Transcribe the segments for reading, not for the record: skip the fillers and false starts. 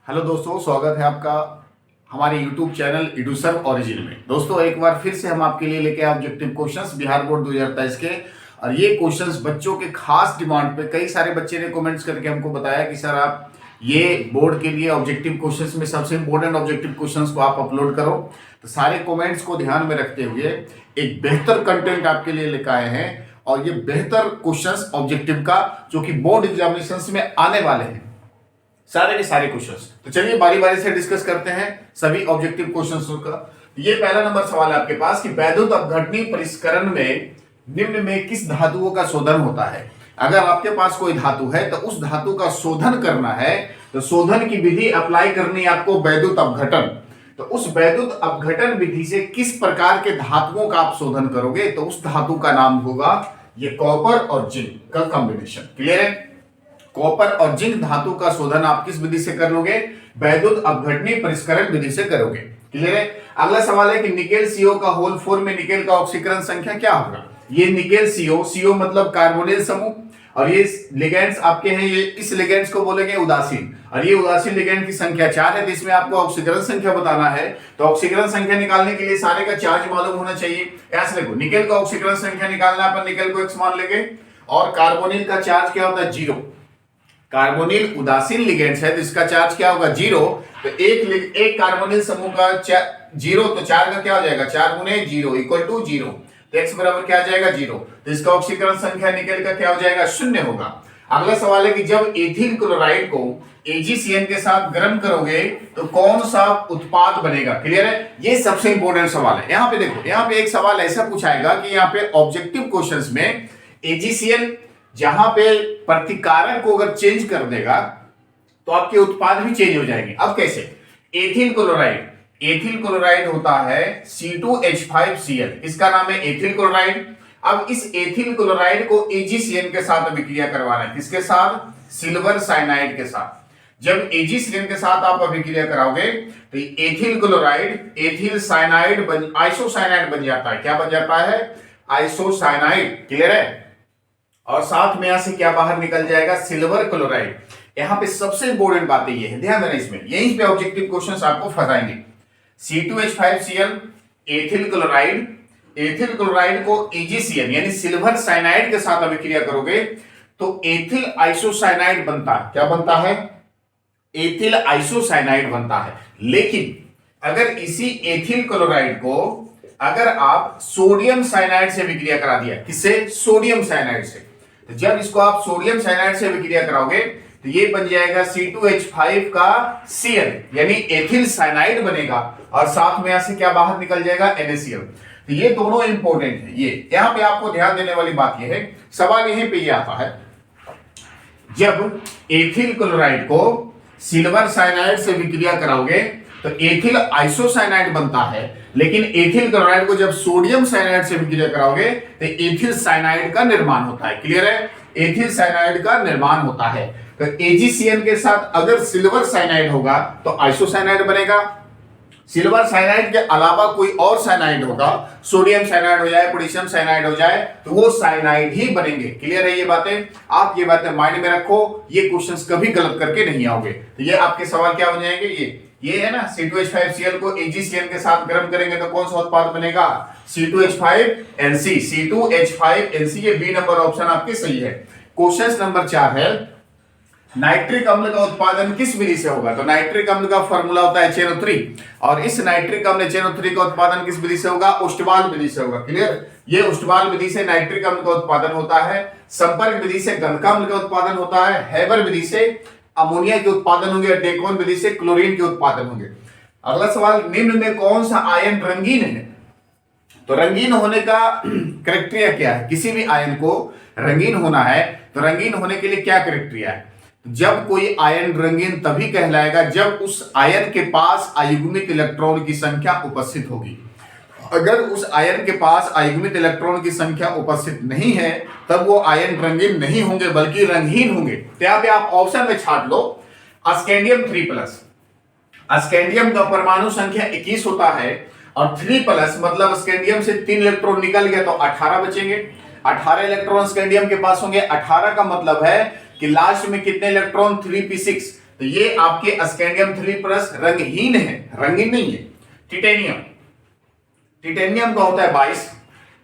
Hello दोस्तों, स्वागत है आपका हमारे YouTube चैनल एडुसर्व ओरिजिन में। दोस्तों, एक बार फिर से हम आपके लिए लेके आए ऑब्जेक्टिव क्वेश्चंस बिहार बोर्ड 2023 के। और ये क्वेश्चंस बच्चों के खास डिमांड पे कई सारे बच्चे ने कमेंट्स करके हमको बताया कि सर आप ये बोर्ड के लिए ऑब्जेक्टिव क्वेश्चंस में सबसे इंपॉर्टेंट ऑब्जेक्टिव क्वेश्चंस को आप अपलोड करो। तो सारे कमेंट्स को ध्यान में रखते हुए एक बेहतर कंटेंट आपके लिए लेकर आए हैं और ये बेहतर क्वेश्चंस ऑब्जेक्टिव का जो कि बोर्ड एग्जामिनेशन में आने वाले हैं, सारे के सारे क्वेश्चंस। तो चलिए बारी बारी से डिस्कस करते हैं सभी ऑब्जेक्टिव क्वेश्चंस का। ये पहला नंबर सवाल है आपके पास कि वैद्युत अपघटनी परिष्करण में निम्न में किस धातुओं का शोधन होता है। अगर आपके पास कोई धातु है तो उस धातु का शोधन करना है, तो शोधन की विधि अप्लाई करनी है आपको वैद्युत अपघटन। तो उस वैद्युत अपघटन विधि से किस प्रकार के धातुओं का आप शोधन करोगे, तो उस धातु का नाम होगा ये कॉपर और जिंक का कॉम्बिनेशन। क्लियर है? कॉपर और जिंक धातु का शोधन आप किस विधि से करोगे? वैद्युत अपघटनी परिष्करण विधि से करोगे। क्लियर है? अगला सवाल है कि निकेल सीओ का होल 4 में निकेल का ऑक्सीकरण संख्या क्या होगा। ये निकेल सीओ मतलब कार्बोनिल समूह, और ये लिगेंड्स आपके हैं, ये इस लिगेंड्स को बोलेंगे उदासीन, और ये उदासीन लिगेंड की संख्या 4 है। तो इसमें आपको ऑक्सीकरण संख्या बताना है। तो ऑक्सीकरण संख्या निकालने के लिए सारे का चार्ज मालूम होना चाहिए। ऐसे देखो, निकेल का ऑक्सीकरण संख्या निकालना है, अपन निकेल को x मान लेंगे, और कार्बोनिल का चार्ज क्या होता है? 0। कार्बोनिल उदासीन लिगेंड्स है तो इसका चार्ज क्या होगा? 0। तो एक कार्बोनिल समूह का 0, तो 4 का क्या हो जाएगा? 4 गुने 0 इक्वल टू 0। तो x बराबर क्या आ जाएगा? 0। तो इसका ऑक्सीकरण संख्या निकेल का क्या हो जाएगा? 0 होगा। अगला सवाल है कि जब एथिल क्लोराइड को AgCN के साथ गर्म करोगे तो कौन सा उत्पाद बनेगा। क्लियर है? ये सबसे इंपॉर्टेंट सवाल है। यहाँ पे देखो, यहाँ पे एक सवाल ऐसा पूछाएगा कि यहाँ पे ऑब्जेक्टिव क्वेश्चंस में AgCN जहां पे प्रतिकारक को अगर चेंज कर देगा तो आपके उत्पाद भी चेंज हो जाएंगे। अब कैसे? एथिल क्लोराइड होता है C2H5Cl, इसका नाम है एथिल क्लोराइड। अब इस एथिल क्लोराइड को AgCN के साथ अभिक्रिया करवाना है। किसके साथ? सिल्वर साइनाइड के साथ। जब AgCN के साथ आप अभिक्रिया कराओगे तो ethyl chloride ethyl cyanide isocyanide बन जाता है। क्या बन जाता है? आइसोसाइनाइड। क्लियर है? और साथ में यहां से क्या बाहर निकल जाएगा? Silver chloride. यहां पे सबसे इंपॉर्टेंट बात ये है, ध्यान देना इसमें, यहीं पे ऑब्जेक्टिव क्वेश्चंस आपको फंसाएंगे। C2H5Cl एथिल क्लोराइड को AgCN यानी सिल्वर साइनाइड के साथ अभिक्रिया करोगे तो एथिल आइसोसाइनाइड बनता है। क्या बनता है? एथिल आइसोसाइनाइड बनता है। लेकिन अगर इसी एथिल क्लोराइड को अगर आप सोडियम साइनाइड से विक्रिया करा दिया, किससे? सोडियम साइनाइड से। तो जब इसको आप सोडियम साइनाइड से विक्रिया कराओगे तो ये बन जाएगा C2H5 का Cl यानी एथिल साइनाइड बनेगा, और साथ में यहां से क्या बाहर निकल जाएगा? NaCl। तो ये दोनों इंपॉर्टेंट है। ये यहां पे आपको ध्यान देने वाली बात ये है, सवाल यहीं पे ये आता है, जब एथिल क्लोराइड को सिल्वर साइनाइड से विक्रिया कराओगे तो एथिल आइसोसाइनाइड बनता है, लेकिन एथिल क्लोराइड को जब सोडियम साइनाइड से विक्रिया कराओगे तो एथिल साइनाइड का निर्माण होता है। क्लियर है? एथिल साइनाइड का निर्माण होता है। तो AgCN के साथ अगर सिल्वर साइनाइड होगा तो आइसोसाइनाइड बनेगा। सिल्वर साइनाइड के अलावा कोई और साइनाइड होगा, सोडियम साइनाइड हो जाए, पोटेशियम साइनाइड हो जाए, तो वो साइनाइड ही बनेंगे। क्लियर है ये बातें? आप ये बातें माइंड में रखो, ये क्वेश्चंस कभी गलत करके नहीं आओगे। तो ये आपके सवाल क्या हो जाएंगे? ये है ना, C2H5Cl को AgCN के साथ गर्म करेंगे तो कौन सा उत्पाद बनेगा? C2H5NC। C2H5NC, ये बी नंबर ऑप्शन आपके सही है। क्वेश्चन नंबर 4 है, नाइट्रिक अम्ल का उत्पादन किस विधि से होगा। तो नाइट्रिक अम्ल का फॉर्मूला होता है HNO3, और इस नाइट्रिक अम्ल HNO3 का उत्पादन किस विधि से होगा? उष्टबाल विधि से होगा। क्लियर? ये उष्टबाल विधि से नाइट्रिक अम्ल का उत्पादन होता है। संपर्क विधि से गंधकाम्ल का उत्पादन होता है। हैबर विधि से अमोनिया के उत्पादन होंगे। डेकोन विधि से क्लोरीन के उत्पादन होंगे। अगला सवाल, निम्न में कौन सा आयन रंगीन है। तो रंगीन होने का क्राइटेरिया क्या है? किसी भी आयन को रंगीन होना है तो रंगीन होने के लिए क्या क्राइटेरिया है? जब कोई आयन रंगीन तभी कहलाएगा जब उस आयन के पास अयुग्मित इलेक्ट्रॉन की संख्या उपस्थित होगी। अगर उस आयन के पास अयुग्मित इलेक्ट्रॉन की संख्या उपस्थित नहीं है तब वो आयन रंगीन नहीं होंगे बल्कि रंगहीन होंगे। तो यहाँ पे आप ऑप्शन में छाट लो, स्कैंडियम 3+। स्कैंडियम का परमाणु संख्या 21 होता है, और 3+ मतलब स्कैंडियम से 3 इलेक्ट्रॉन निकल गया तो 18 बचेंगे। 18 इलेक्ट्रॉन स्कैंडियम के पास होंगे। 18 का मतलब है कि लास्ट में कितने इलेक्ट्रॉन? 3p6। तो ये आपके स्कैंडियम 3+ रंगहीन है, रंगीन नहीं है। टिटेनियम, टिटेनियम का होता है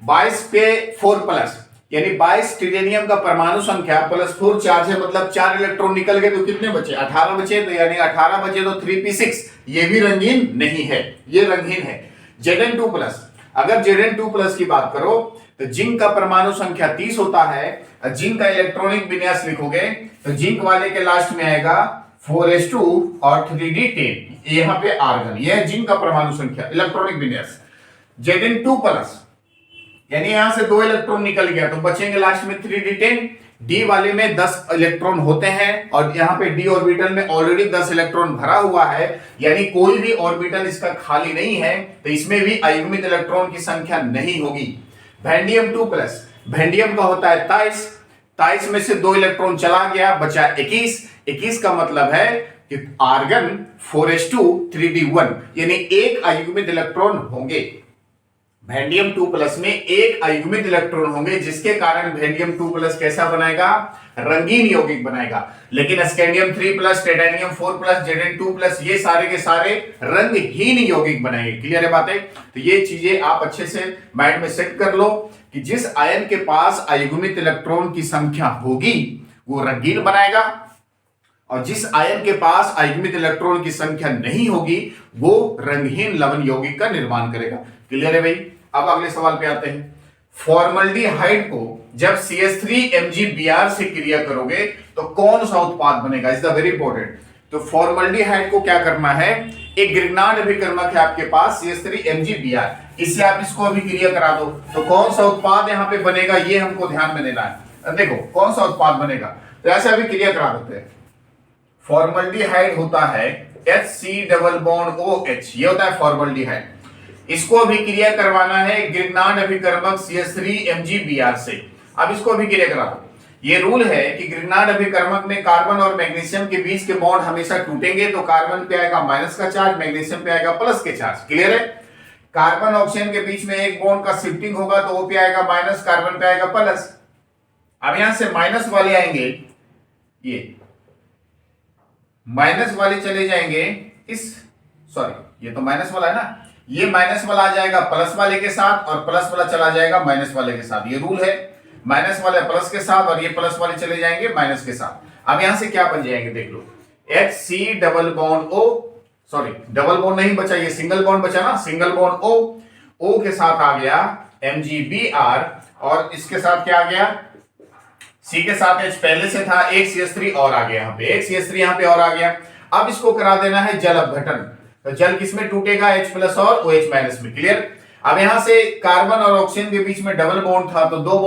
22 पे 4+, यानी 22 टिटेनियम का परमाणु संख्या +4 चार्ज है, मतलब 4 इलेक्ट्रॉन निकल गए तो कितने बचे? 18 बचे। तो यानी 18 बचे तो 3p6, ये भी रंगीन नहीं है, ये रंगीन है। Zn2+, अगर Zn2+ की बात करो तो जिंक का परमाणु संख्या 30 होता है। जिंक का इलेक्ट्रॉनिक विन्यास लिखोगे तो जिंक वाले के लास्ट में आएगा 4s2 और 3d10, यहां पे आर्गन, यह है जिंक का परमाणु संख्या, इलेक्ट्रॉनिक विन्यास। Zn2+, यानी यहां से 2 इलेक्ट्रॉन निकल गया तो बचेंगे लास्ट में 3d10। डी वाले में 10 इलेक्ट्रॉन होते हैं और यहाँ पे डी ऑर्बिटल में ऑलरेडी 10 इलेक्ट्रॉन भरा हुआ है, यानी कोई भी ऑर्बिटल इसका खाली नहीं है, तो इसमें भी अयुग्मित इलेक्ट्रॉन की संख्या नहीं होगी। वैंडियम 2+, वैंडियम का होता है 23 में से 2 इलेक्ट्रॉन चला गया, बचा 21 का मतलब है कि आर्गन 4s2 3d1, यानी एक अयुग्मित इलेक्ट्रॉन होंगे। वैंडियम 2+ में एक अयुग्मित इलेक्ट्रॉन होंगे, जिसके कारण वैंडियम 2+ कैसा बनाएगा? रंगीन यौगिक बनाएगा। लेकिन स्कैंडियम 3+, टिटेनियम 4+, Zn2+, ये सारे के सारे रंगहीन यौगिक बनाएंगे। क्लियर है बातें? तो ये चीजें आप अच्छे से माइंड में सेट कर लो कि जिस आयन के पास अयुग्मित इलेक्ट्रॉन की संख्या होगी वो रंगीन बनाएगा, और जिस आयन के पास अयुग्मित इलेक्ट्रॉन की संख्या नहीं होगी वो रंगहीन लवण यौगिक का निर्माण करेगा। क्लियर है भाई? अब अगले सवाल पे आते हैं। फॉर्मल्डिहाइड को जब CH3MgBr से क्रिया करोगे तो कौन सा उत्पाद बनेगा? Is the very important. तो फॉर्मल्डिहाइड को क्या करना है? एक ग्रिग्नार्ड अभिकर्मक है आपके पास CH3MgBr, इससे आप इसको अभी क्रिया करा दो तो कौन सा उत्पाद यहां पे बनेगा, ये हमको ध्यान में देना है। देखो कौन सा उत्पाद बनेगा, तो ऐसे अभी क्रिया करा देते हैं। फॉर्मल्डिहाइड होता है HC≡OH, ये होता है फॉर्मल्डिहाइड। इसको अभी क्रिया करवाना है ग्रिग्नार्ड अभिकर्मक CH3MgBr से। अब इसको अभी क्रिया करा दो। ये रूल है कि ग्रिग्नार्ड अभिकर्मक में कार्बन और मैग्नीशियम के बीच के बॉन्ड हमेशा टूटेंगे, तो कार्बन पे आएगा माइनस का चार्ज, मैग्नीशियम पे आएगा प्लस के चार्ज। क्लियर है? कार्बन ऑक्सीजन के बीच में एक बॉन्ड का शिफ्टिंग होगा तो वो पे आएगा माइनस, कार्बन पे आएगा प्लस। अब यहां से माइनस वाले आएंगे, ये माइनस वाले चले जाएंगे ये तो माइनस वाला है ना, ये माइनस वाला आ जाएगा प्लस वाले के साथ और प्लस वाला चला जाएगा माइनस वाले के साथ। ये रूल है, माइनस वाले प्लस के साथ और ये प्लस वाले चले जाएंगे माइनस के साथ। अब यहां से क्या बन जाएंगे देख लो, HC≡O, डबल बॉन्ड नहीं बचा, ये सिंगल बॉन्ड बचा ना, सिंगल बॉन्ड O के साथ आ गया MgBr, और इसके साथ क्या आ गया? C के साथ H पहले से था, एक CH3 और आ गया, यहाँ पे एक CH3 यहाँ पे और आ गया। अब इसको करा देना है जल अपघटन, तो जल किसमें टूटेगा? H+ और OH- में। क्लियर? अब यहां से कार्बन और ऑक्सीजन के बीच में डबल बॉन्ड था, तो दो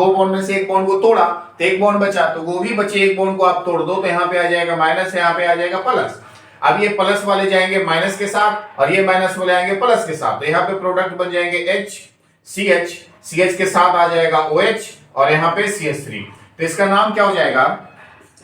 बॉन्ड में से एक बॉन्ड को तोड़ा तो एक बॉन्ड बचा, तो वो भी बचे एक बॉन्ड को आप तोड़ दो तो यहाँ पे आ जाएगा माइनस, यहाँ पे आ जाएगा प्लस। अब ये प्लस वाले जाएंगे माइनस के साथ और ये माइनस वाले आएंगे प्लस के साथ, तो यहाँ पे प्रोडक्ट बन जाएंगे CH के साथ आ जाएगा OH और यहाँ पे CH3, तो इसका नाम क्या हो जाएगा?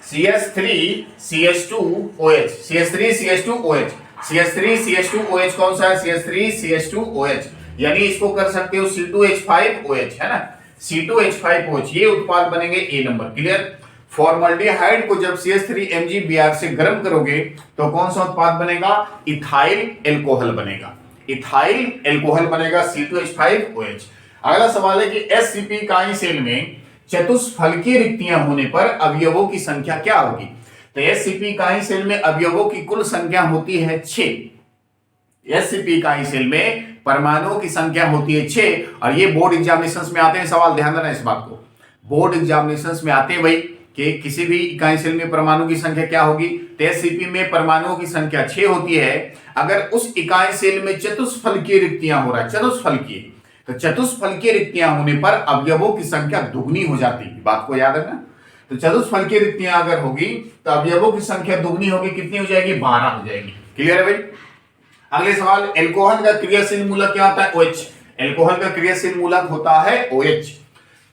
CH3CH2OH, CH3CH2OH। CH3CH2OH कौन सा है? CH3CH2OH, यानी इसको कर सकते हो C2H5OH, है ना, C2H5OH, ये उत्पाद बनेंगे A नंबर। क्लियर? फॉर्मल्डिहाइड को जब CH3MgBr से गर्म करोगे तो कौन सा उत्पाद बनेगा? इथाइल एल्कोहल बनेगा, इथाइल एल्कोहल बनेगा C2H5OH। अगला सवाल है कि SCP इकाई सेल में चतुष्फलकीय रिक्तियां होने पर अवयवों की संख्या क्या होगी? तो SCP इकाई सेल में अवयवों की कुल संख्या होती है 6। SCP इकाई सेल में परमाणुओं की संख्या होती है 6, और ये बोर्ड एग्जामिनेशंस में आते हैं सवाल, ध्यान देना इस बात को। बोर्ड एग्जामिनेशंस में आते हैं भाई कि किसी भी इकाई सेल में परमाणु की संख्या क्या होगी, तो SCP में परमाणुओं की संख्या 6 होती है। अगर उस इकाई सेल में चतुष्फलकीय रिक्तियां हो रहा है, चतुष्फलकीय, तो चतुष्फलकीय रिक्तियां होने पर अवयवों की संख्या दुगनी हो जाती है, बात को याद रखना। तो चतुष्फलकीय रिक्तियां अगर होगी तो अवयवों की संख्या दुगनी होगी, कितनी हो जाएगी? 12 हो जाएगी। क्लियर है भाई? अगले सवाल, एल्कोहल का क्रियाशील मूलक क्या होता है? OH। एल्कोहल का क्रियाशील मूलक होता है OH।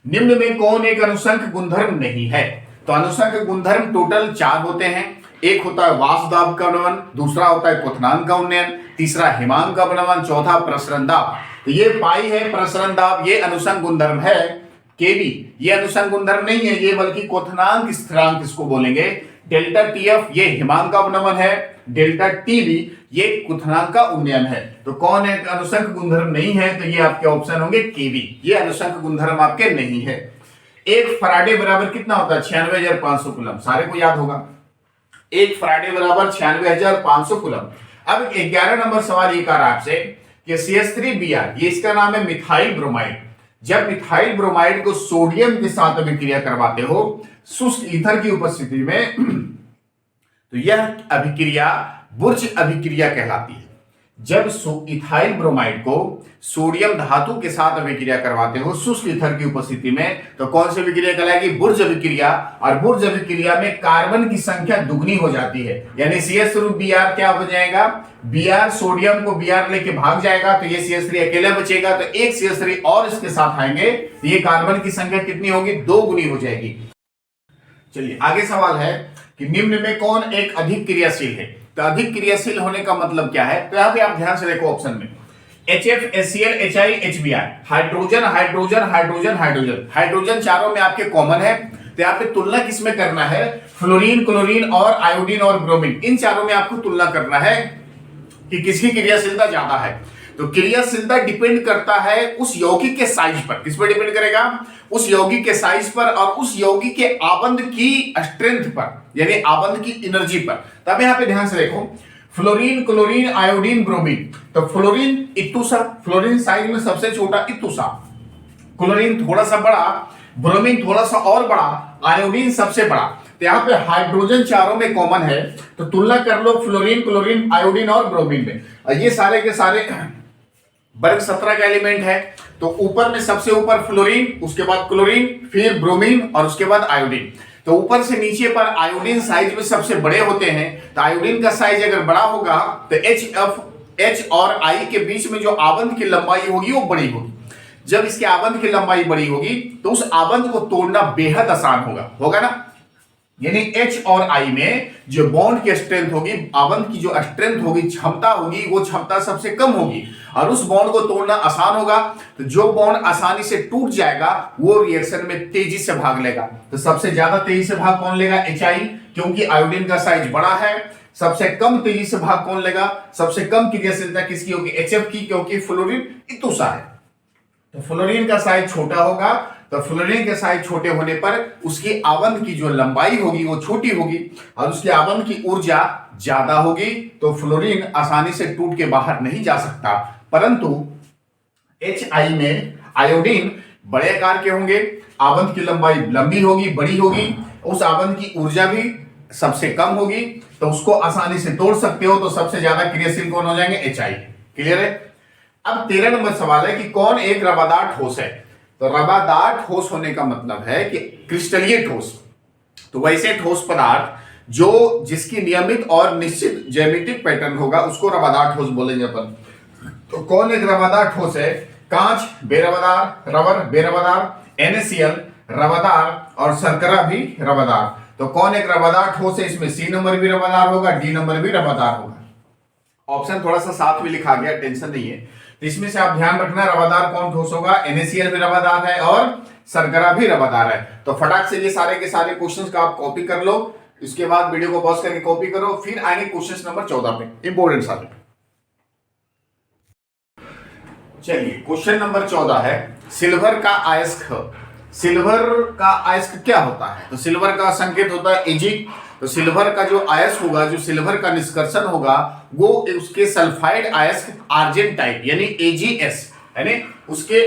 निम्न में कौन एक अनुसंक गुणधर्म नहीं है? तो अनुसंक गुणधर्म टोटल 4 होते हैं। एक होता है वाष्पदाब का उन्नयन, दूसरा होता है क्वथनांक का उन्नयन, तीसरा हिमांक का उन्नयन, चौथा प्रसरण दाब। तो ये पाई है प्रसरण दाब, ये अनुसंक गुणधर्म है। केबी ये अनुसंक गुणधर्म नहीं है, ये बल्कि क्वथनांक स्थिरांक इसको बोलेंगे। डेल्टा टीएफ ये हिमांक का अवनमन है, डेल्टा टीबी ये क्वथनांक का उन्नयन है। तो कौन है अनुसंक गुणधर्म नहीं है, तो ये आपके ऑप्शन होंगे केवी, ये अनुसंक गुणधर्म आपके नहीं है। एक फराडे बराबर कितना होता है 96,500 कूलम, सारे को याद होगा। एक फराडे बराबर 96,500 कूलम। अब 11 नंबर सवाल ये कर रहा है आपसे कि CH3Br ये इसका नाम है मिथाइल ब्रोमाइड। जब मिथाइल ब्रोमाइड को सोडियम के साथ अभिक्रिया करवाते हो शुष्क ईथर की उपस्थिति में तो यह अभिक्रिया बुर्ज अभिक्रिया कहलाती है। जब इथाइल ब्रोमाइड को सोडियम धातु के साथ अभिक्रिया करवाते हो शुष्क ईथर की उपस्थिति में तो कौन सी अभिक्रिया कहलाएगी, बुर्ज अभिक्रिया। और बुर्ज अभिक्रिया में कार्बन की संख्या दुगनी हो जाती है, यानी CH3Br क्या हो जाएगा, Br सोडियम को Br लेके भाग जाएगा तो ये CH3 अकेला बचेगा, तो एक CH3 और इसके साथ आएंगे तो ये कार्बन की संख्या कितनी होगी, 2 गुनी हो जाएगी। चलिए आगे सवाल है कि निम्न में कौन एक अधिक क्रियाशील है। तो अधिक क्रियाशील होने का मतलब क्या है, तो यहां पे आप ध्यान से देखो ऑप्शन में HF, HCl, HI, HBr, hydrogen hydrogen hydrogen hydrogen, hydrogen चारों में आपके कॉमन है। तो यहाँ पे तुलना किसमें करना है, फ्लोरीन, क्लोरीन और आयोडीन और ब्रोमीन, इन चारों में आपको तुलना करना है कि किसकी क्रियाशीलता ज्यादा है। तो क्रियाशीलता डिपेंड करता है उस यौगिक के साइज पर। किस पर डिपेंड करेगा, उस यौगिक के साइज पर और उस यौगिक के आबंध की स्ट्रेंथ पर, यानी आबंध की एनर्जी पर। तब यहां पे ध्यान से देखो फ्लोरीन, क्लोरीन, आयोडीन, ब्रोमीन। तो फ्लोरीन इत्तुसा, फ्लोरीन साइज में सबसे छोटा इत्तुसा, क्लोरीन थोड़ा सा बड़ा, ब्रोमीन थोड़ा सा और बड़ा, आयोडीन सबसे बड़ा। तो यहाँ पे हाइड्रोजन चारों में कॉमन है तो तुलना कर लो फ्लोरीन, क्लोरीन, आयोडीन और ब्रोमीन में। और ये सारे के सारे वर्ग 17 का एलिमेंट है। तो ऊपर में सबसे ऊपर फ्लोरीन, उसके बाद क्लोरीन, फिर ब्रोमीन और उसके बाद आयोडीन। तो ऊपर से नीचे पर आयोडीन साइज में सबसे बड़े होते हैं। तो आयोडीन का साइज अगर बड़ा होगा तो H और I के बीच में जो आबंध की लंबाई होगी वो बड़ी होगी। जब इसके आबंध की लंबाई बड़ी होगी तो उस आबंध को तोड़ना बेहद आसान होगा ना। यानी H और I में जो बॉन्ड की स्ट्रेंथ होगी, आबंध की जो स्ट्रेंथ होगी, क्षमता होगी, वो क्षमता सबसे कम होगी और उस बॉन्ड को तोड़ना आसान होगा। तो जो बॉन्ड आसानी से टूट जाएगा वो रिएक्शन में तेजी से भाग लेगा। तो सबसे ज्यादा तेजी से भाग कौन लेगा, HI, क्योंकि आयोडीन का साइज बड़ा है। सबसे कम तेजी से भाग कौन लेगा, सबसे कम क्रियाशीलता किसकी होगी, HF की, क्योंकि फ्लोरीन इत्तुसा है। तो फ्लोरीन का साइज छोटा होगा, तो फ्लोरीन के साइज छोटे होने पर उसकी आबंध की जो लंबाई होगी वो छोटी होगी और उसकी आबंध की ऊर्जा ज्यादा होगी। तो फ्लोरीन आसानी से टूट के बाहर नहीं जा सकता। परंतु HI में आयोडीन बड़े आकार के होंगे, आबंध की लंबाई लंबी होगी, बड़ी होगी, उस आबंध की ऊर्जा भी सबसे कम होगी, तो उसको आसानी से तोड़ सकते हो। तो सबसे ज्यादा क्रियाशील कौन हो जाएंगे, HI। क्लियर है। अब 13 नंबर सवाल है कि कौन एक रवादार ठोस है। तो रवादार ठोस होने का मतलब है कि क्रिस्टलीय ठोस। तो वैसे ठोस पदार्थ जो जिसकी नियमित और निश्चित ज्यामितिक पैटर्न होगा उसको रवादार ठोस बोलेंगे अपन। तो कौन एक रवादार ठोस है, कांच बेरवादार, रबर बेरवादार, NaCl रवादार और शर्करा भी रवादार। तो कौन एक रवादार ठोस है, इसमें C नंबर भी रवादार होगा, D नंबर भी रवादार होगा। ऑप्शन थोड़ा सा साथ में लिखा गया, टेंशन नहीं है। तो इसमें से आप ध्यान रखना रवादार कौन ठोस होगा, NaCl भी रवादार है और शर्करा भी रवादार है। तो फटाक से ये सारे के सारे क्वेश्चंस का आप कॉपी कर लो, इसके बाद वीडियो को पॉज करके कॉपी करो, फिर आएंगे क्वेश्चन नंबर 14 पे, इंपॉर्टेंट सारे। चलिए क्वेश्चन नंबर 14 है सिल्वर का अयस्क। सिल्वर का अयस्क क्या होता है, तो सिल्वर का संकेत होता है Ag। तो सिल्वर का जो अयस्क होगा, जो सिल्वर का निष्कर्षण होगा वो उसके सल्फाइड अयस्क आर्जेंट टाइप यानी AgS, यानी उसके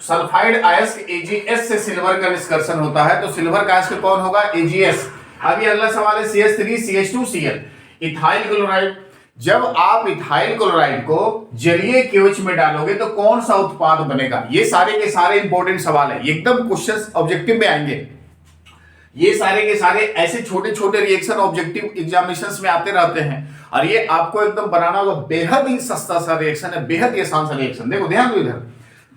सल्फाइड अयस्क AgS से सिल्वर का निष्कर्षण होता है। तो सिल्वर का अयस्क कौन होगा, AgS। अभी अगला सवाल है CH3 CH2 Cl, ethyl chloride. जब आप इथाइल क्लोराइड को जलीय केवच में डालोगे तो कौन सा उत्पाद बनेगा। ये सारे के सारे इंपॉर्टेंट सवाल है, एकदम क्वेश्चंस ऑब्जेक्टिव में आएंगे। ये सारे के सारे ऐसे छोटे छोटे रिएक्शन ऑब्जेक्टिव एग्जामिनेशंस में आते रहते हैं और ये आपको एकदम बनाना होगा। बेहद ही सस्ता सा रिएक्शन है, बेहद ही आसान सा रिएक्शन। देखो ध्यान दो इधर,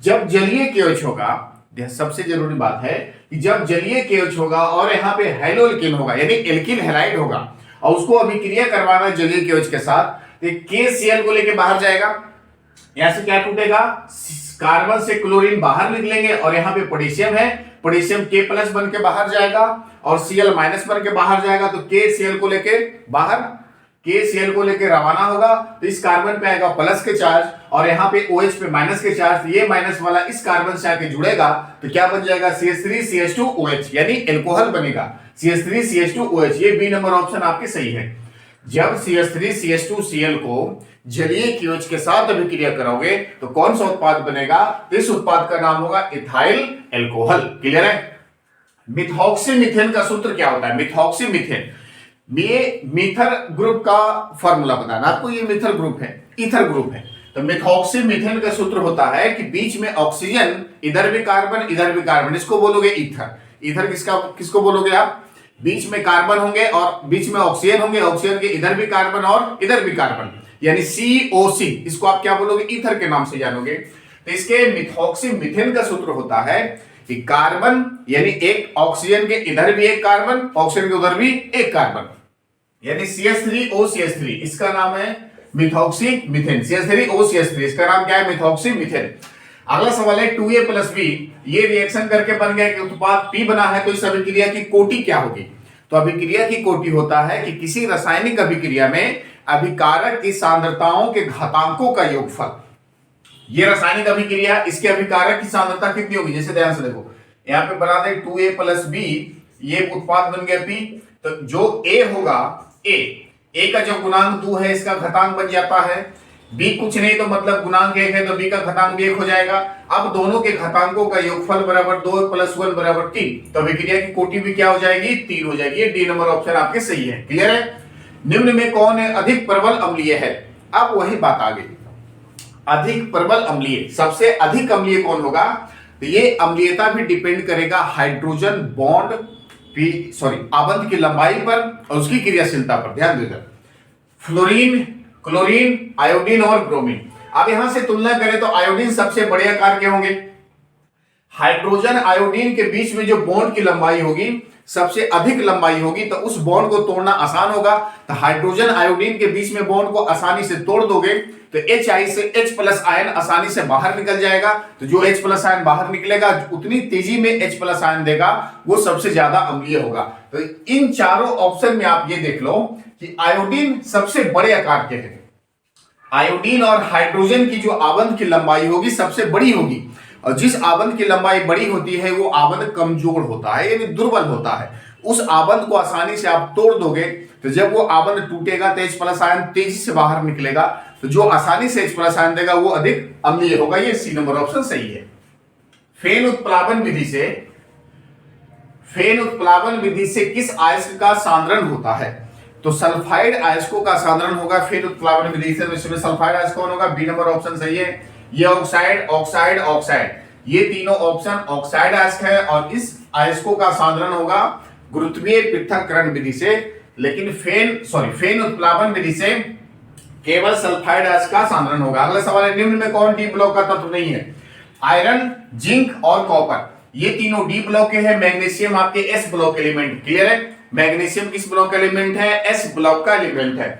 जब जलीय केवच होगा, सबसे जरूरी बात है कि जब जलीय केवच होगा और यहाँ पे हैलोएल्केन होगा यानी एल्किल हैलाइड होगा और उसको अभिक्रिया करवाना है जलीय केवच के साथ, तो KCl को लेके बाहर जाएगा। यहां से क्या टूटेगा, कार्बन से क्लोरीन बाहर निकलेंगे और यहाँ पे पोटेशियम है पोटेशियम K प्लस बन के बाहर जाएगा और Cl माइनस बन के बाहर जाएगा, तो KCl को लेके बाहर, KCl को लेके रवाना होगा, तो इस कार्बन पे आएगा प्लस के चार्ज और यहाँ पे OH पे माइनस के चार्ज, ये माइनस वाला इस कार्बन से आके जुड़ेगा तो क्या बन जाएगा CH3CH2OH, यानी एल्कोहल बनेगा CH3CH2OH। ये बी नंबर ऑप्शन आपके सही है। जब CH3CH2Cl को जलीय QH के साथ अभिक्रिया करोगे तो कौन सा उत्पाद बनेगा, तो इस उत्पाद का नाम होगा इथाइल एल्कोहल। क्लियर है। मिथॉक्सीमीथेन का सूत्र क्या होता है, मिथॉक्सीमीथेन, ये मीथर ग्रुप का फॉर्मूला बताना आपको, ये मीथर ग्रुप है, ईथर ग्रुप है। तो मिथॉक्सीमीथेन का सूत्र होता है कि बीच में ऑक्सीजन, इधर भी कार्बन इधर भी कार्बन, इसको बोलोगे ईथर। ईथर किसको बोलोगे आप, बीच में कार्बन होंगे और बीच में ऑक्सीजन होंगे, ऑक्सीजन के इधर भी कार्बन और इधर भी कार्बन, यानी COC, इसको आप क्या बोलोगे, ईथर के नाम से जानोगे। तो इसके मिथॉक्सीमीथेन का सूत्र होता है कि कार्बन यानी एक ऑक्सीजन के इधर भी एक कार्बन, ऑक्सीजन के उधर भी एक कार्बन, यानी CH3OCH3, इसका नाम है मिथॉक्सीमीथेन। CH3OCH3 इसका नाम क्या है, मिथॉक्सीमीथेन। अगला सवाल है 2A + B, ये रिएक्शन करके बन गया कि उत्पाद P बना है, तो इस अभिक्रिया की कोटि क्या होगी। तो अभिक्रिया की कोटि होता है कि किसी रासायनिक अभिक्रिया में अभिकारक की सांद्रताओं के घातांकों का योगफल। ये रासायनिक अभिक्रिया, इसके अभिकारक की सांद्रता कितनी होगी, जैसे ध्यान से देखो यहाँ पे बना दे 2A + B, ये उत्पाद बन गया P, तो जो A होगा, A का जो गुणांक 2 है इसका घातांक बन जाता है, B कुछ नहीं तो मतलब गुणांक 1 है तो B का घातांक भी 1 हो जाएगा। अब दोनों के घातांकों का योगफल बराबर 2 + 1 = 3, तो अभिक्रिया की कोटि भी क्या हो जाएगी, 3 हो जाएगी। डी नंबर ऑप्शन आपके सही है। क्लियर है। निम्न में कौन है अधिक प्रबल अम्लीय है, अब वही बात आ गई, अधिक प्रबल अम्लीय, सबसे अधिक अम्लीय कौन होगा, तो ये अम्लीयता भी डिपेंड करेगा हाइड्रोजन बॉन्ड आबंध की लंबाई पर और उसकी क्रियाशीलता पर। ध्यान देगा, फ्लोरीन, क्लोरीन, आयोडीन और ब्रोमीन। अब यहां से तुलना करें तो आयोडीन सबसे बड़े आकार के होंगे, हाइड्रोजन आयोडीन के बीच में जो बॉन्ड की लंबाई होगी सबसे अधिक लंबाई होगी, तो उस बॉन्ड को तोड़ना आसान होगा। तो हाइड्रोजन आयोडीन के बीच में बॉन्ड को आसानी से तोड़ दोगे तो HI से H+ आयन आसानी से बाहर निकल जाएगा, तो जो H+ आयन बाहर निकलेगा उतनी तेजी में H+ आयन देगा, वो सबसे ज्यादा अम्लीय होगा। तो इन चारों ऑप्शन में आप ये देख लो कि आयोडीन सबसे बड़े आकार के हैं, आयोडीन और हाइड्रोजन की जो आबंध की लंबाई होगी सबसे बड़ी होगी, और जिस आबंध की लंबाई बड़ी होती है वो आबंध कमजोर होता है, यानी दुर्बल होता है। उस आबंध को आसानी से आप तोड़ दोगे तो जब वो आबंध टूटेगा तो H+ आयन तेजी से बाहर निकलेगा, तो जो आसानी से H+ आयन देगा वो अधिक अम्लीय होगा। ये सी नंबर ऑप्शन सही है। फेन उत्प्लावन विधि से किस अयस्क का सांद्रण होता है, तो सल्फाइड अयस्कों का सांद्रण होगा फेन उत्प्लावन विधि से। इसमें सल्फाइड अयस्क कौन होगा, बी नंबर ऑप्शन सही है। ये ऑक्साइड, ऑक्साइड, ऑक्साइड, ये तीनों ऑप्शन ऑक्साइड अयस्क है और इस अयस्कों का सांद्रण होगा गुरुत्वीय पृथक्करण विधि से। लेकिन फेन उत्प्लावन विधि से केवल सल्फाइड अयस्क का सांद्रण होगा। अगला सवाल है निम्न में कौन डी ब्लॉक का तत्व नहीं है, आयरन, जिंक और कॉपर, ये तीनों डी ब्लॉक के हैं। मैग्नीशियम आपके एस ब्लॉक एलिमेंट। क्लियर है, मैग्नीशियम किस ब्लॉक एलिमेंट है, एस ब्लॉक का एलिमेंट है।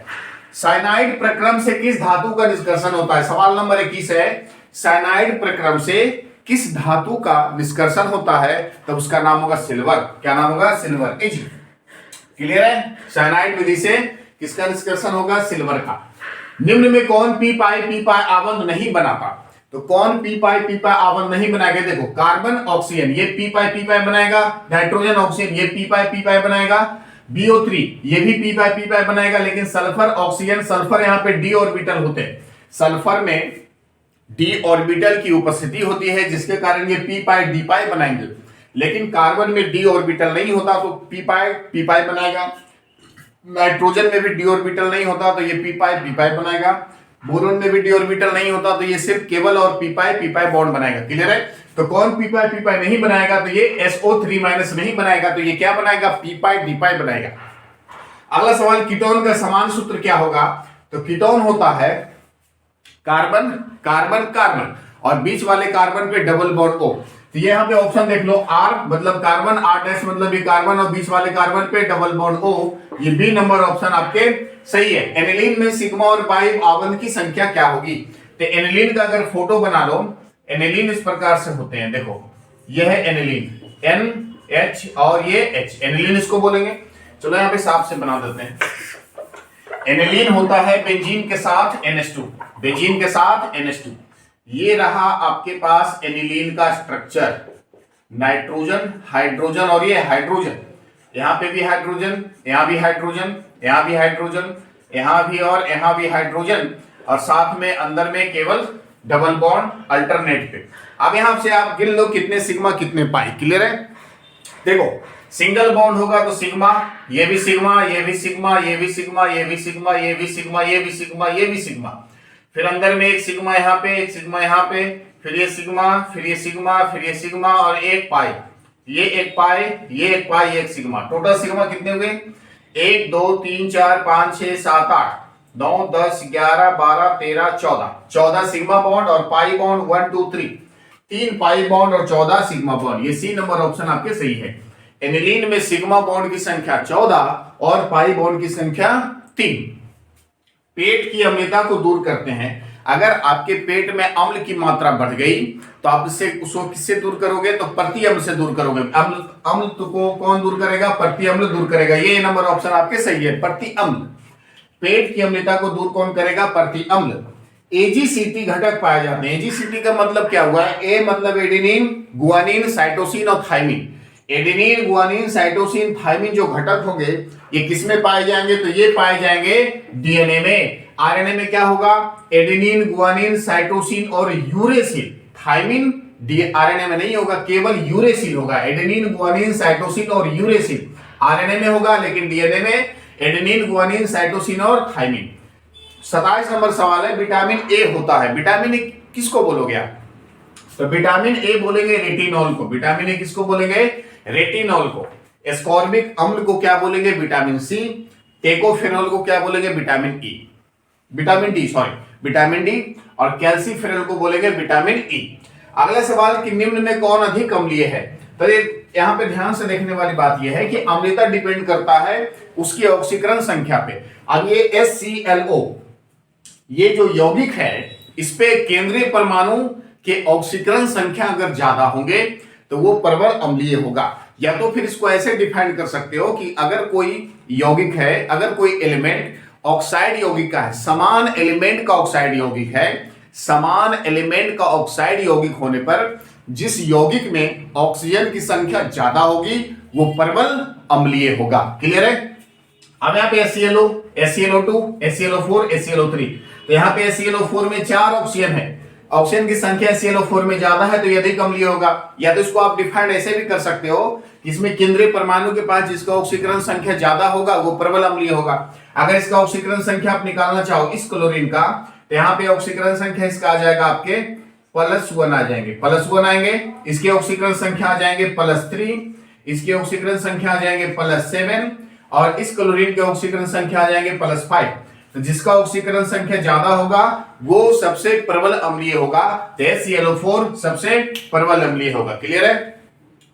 साइनाइड प्रक्रम से किस धातु का निष्कर्षण होता है, सवाल नंबर 21 है, साइनाइड प्रक्रम से किस धातु का निष्कर्षण होता है, तब उसका नाम होगा सिल्वर। क्या नाम होगा, सिल्वर। क्लियर है, साइनाइड विधि से किसका निष्कर्षण होगा, सिल्वर का। निम्न में कौन पी पाई आबंध नहीं बनाता, तो कौन पी पाई आबंध नहीं बनाएगा, देखो कार्बन ऑक्सीजन ये पी पाई बनाएगा, नाइट्रोजन ऑक्सीजन ये पी पाई बनाएगा, BO3 ये भी पी पाई बनाएगा, लेकिन सल्फर ऑक्सीजन, सल्फर यहाँ पे डी ऑर्बिटल होते हैं, सल्फर में डी ऑर्बिटल की उपस्थिति होती है जिसके कारण ये पी पाई बनाएंगे। लेकिन कार्बन में डी ऑर्बिटल नहीं होता तो पी पाई बनाएगा, नाइट्रोजन में भी डी ऑर्बिटल नहीं होता तो ये पी पाई बनाएगा, बोरोन में भी डी ऑर्बिटल नहीं होता तो ये सिर्फ केबल और पी पाई बॉन्ड बनाएगा। क्लियर है, तो कौन पी पाई नहीं बनाएगा, तो ये SO3- नहीं बनाएगा, तो ये क्या बनाएगा, पी पाई बनाएगा। अगला सवाल, कीटोन का समान सूत्र क्या होगा, तो कीटोन होता है कार्बन कार्बन कार्बन और बीच वाले कार्बन पे डबल बॉन्ड O। तो ये यहाँ पे ऑप्शन देख लो, R मतलब कार्बन, R' मतलब ये कार्बन और बीच वाले कार्बन पे डबल बॉन्ड O, ये बी नंबर ऑप्शन आपके सही है। एनिलीन में सिग्मा और पाई आबंध की संख्या क्या होगी, तो एनिलीन का अगर फोटो बना लो, एनिलीन इस प्रकार से होते हैं, देखो यह है एनिलीन, NH और ये H, एनिलीन इसको बोलेंगे। चलो यहाँ पे साफ से बना देते हैं। एनिलीन होता है बेंजीन के साथ NH2, बेंजीन के साथ NH2। ये रहा आपके पास एनिलीन का स्ट्रक्चर, नाइट्रोजन, हाइड्रोजन और ये हाइड्रोजन। यहां पे भी हाइड्रोजन, यहां भी हाइड्रोजन, यहां भी हाइड्रोजन, यहां भी और यहां भी हाइड्रोजन, और साथ में अंदर में केवल डबल बॉन्ड अल्टरनेट पे। अब यहां से आप गिन लो कितने सिग्मा कितने पाई। क्लियर है? देखो सिंगल बॉन्ड होगा तो सिग्मा, ये भी सिग्मा, ये भी सिग्मा, ये भी सिग्मा, ये भी सिग्मा, ये भी सिग्मा, ये भी सिग्मा, ये भी सिग्मा, फिर अंदर में एक सिग्मा यहाँ पे, एक सिग्मा यहाँ पे, फिर ये सिग्मा, फिर ये सिग्मा, फिर ये सिग्मा और एक पाई, ये एक पाई, ये एक पाई, एक सिग्मा। टोटल सिग्मा कितने हुए? 1 2 3 4 5 6 7 8 9 10 11 12 13 14, 14 सिग्मा बॉन्ड और पाई बॉन्ड 1 2 3, 3 पाई बॉन्ड और 14 सिग्मा बॉन्ड। ये सी नंबर ऑप्शन आपके सही है। एनिलीन में सिग्मा बॉन्ड की संख्या 14 और पाई बॉन्ड की संख्या 3। पेट की अम्लता को दूर करते हैं। अगर आपके पेट में अम्ल की मात्रा बढ़ गई तो आप उसको किससे दूर करोगे? तो प्रति अम्ल से दूर करोगे। अम्ल तो को कौन दूर करेगा? प्रति अम्ल दूर करेगा। ये नंबर ऑप्शन आपके सही है, प्रति अम्ल। पेट की अम्लता को दूर कौन करेगा? प्रति अम्ल। एजीसीटी घटक पाए जाते हैं। एजीसीटी का मतलब क्या हुआ है? ए मतलब एडेनिन, गुआनिन, साइटोसिन और thymine. Adenine, guanine, cytosine, thymine जो घटक होंगे ये किसमें पाए जाएंगे? तो ये पाए जाएंगे डीएनए में। आरएनए में क्या होगा? एडेनिन, गुआनिन, साइटोसिन और यूरेसिल। थाइमिन आरएनए में नहीं होगा, केवल यूरेसिल होगा। एडेनिन, गुआनिन, साइटोसिन और यूरेसिल आरएनए में होगा, लेकिन डीएनए में एडेनिन, गुआनिन, साइटोसिन और थाइमिन। 27 नंबर सवाल है, विटामिन ए होता है। विटामिन ए किसको बोलोगे आप? तो विटामिन ए बोलेंगे रेटिनॉल को। विटामिन ए किसको बोलेंगे? रेटिनॉल को। एस्कॉर्बिक अम्ल को क्या बोलेंगे? Vitamin C. टेकोफेनॉल को क्या बोलेंगे? Vitamin E, vitamin D, sorry vitamin D. और कैल्सीफेरॉल को बोलेंगे विटामिन ई। अगला सवाल कि निम्न में कौन अधिक अम्लीय है? तो यहां पे ध्यान से देखने वाली बात यह है कि अम्लता डिपेंड करता है उसकी ऑक्सीकरण संख्या पे। अब ये HClO ये जो यौगिक है इस पे केंद्रीय परमाणु के ऑक्सीकरण संख्या अगर ज्यादा होंगे तो वो प्रबल अम्लीय होगा। या तो फिर इसको ऐसे डिफाइन कर सकते हो कि अगर कोई यौगिक है, अगर कोई एलिमेंट ऑक्साइड यौगिक का है, समान एलिमेंट का ऑक्साइड यौगिक है, समान एलिमेंट का ऑक्साइड यौगिक होने पर जिस यौगिक में ऑक्सीजन की संख्या ज्यादा होगी वो प्रबल अम्लीय होगा। क्लियर है? अब यहाँ पे HClO, HClO2, HClO4, HClO3। तो यहाँ पे HClO4 में 4 ऑक्सीजन है, ऑक्सीजन की संख्या HClO4 में ज्यादा है तो ये अधिक अम्लीय होगा। या तो इसको आप डिफाइंड ऐसे भी कर सकते हो कि इसमें केंद्रीय परमाणु के पास जिसका ऑक्सीकरण संख्या ज्यादा होगा वो प्रबल अम्लीय होगा। अगर इसका ऑक्सीकरण संख्या आप निकालना चाहो इस क्लोरीन का, तो यहाँ पे ऑक्सीकरण संख्या इसका आ जाएगा आपके +1 आ जाएंगे, +1 आएंगे। इसके ऑक्सीकरण संख्या आ जाएंगे +3, इसके ऑक्सीकरण संख्या आ जाएंगे +7 और इस क्लोरीन के ऑक्सीकरण संख्या आ जाएंगे +5। तो जिसका ऑक्सीकरण संख्या ज्यादा होगा वो सबसे प्रबल अम्लीय होगा। तो HClO4 सबसे प्रबल अम्लीय होगा। क्लियर है?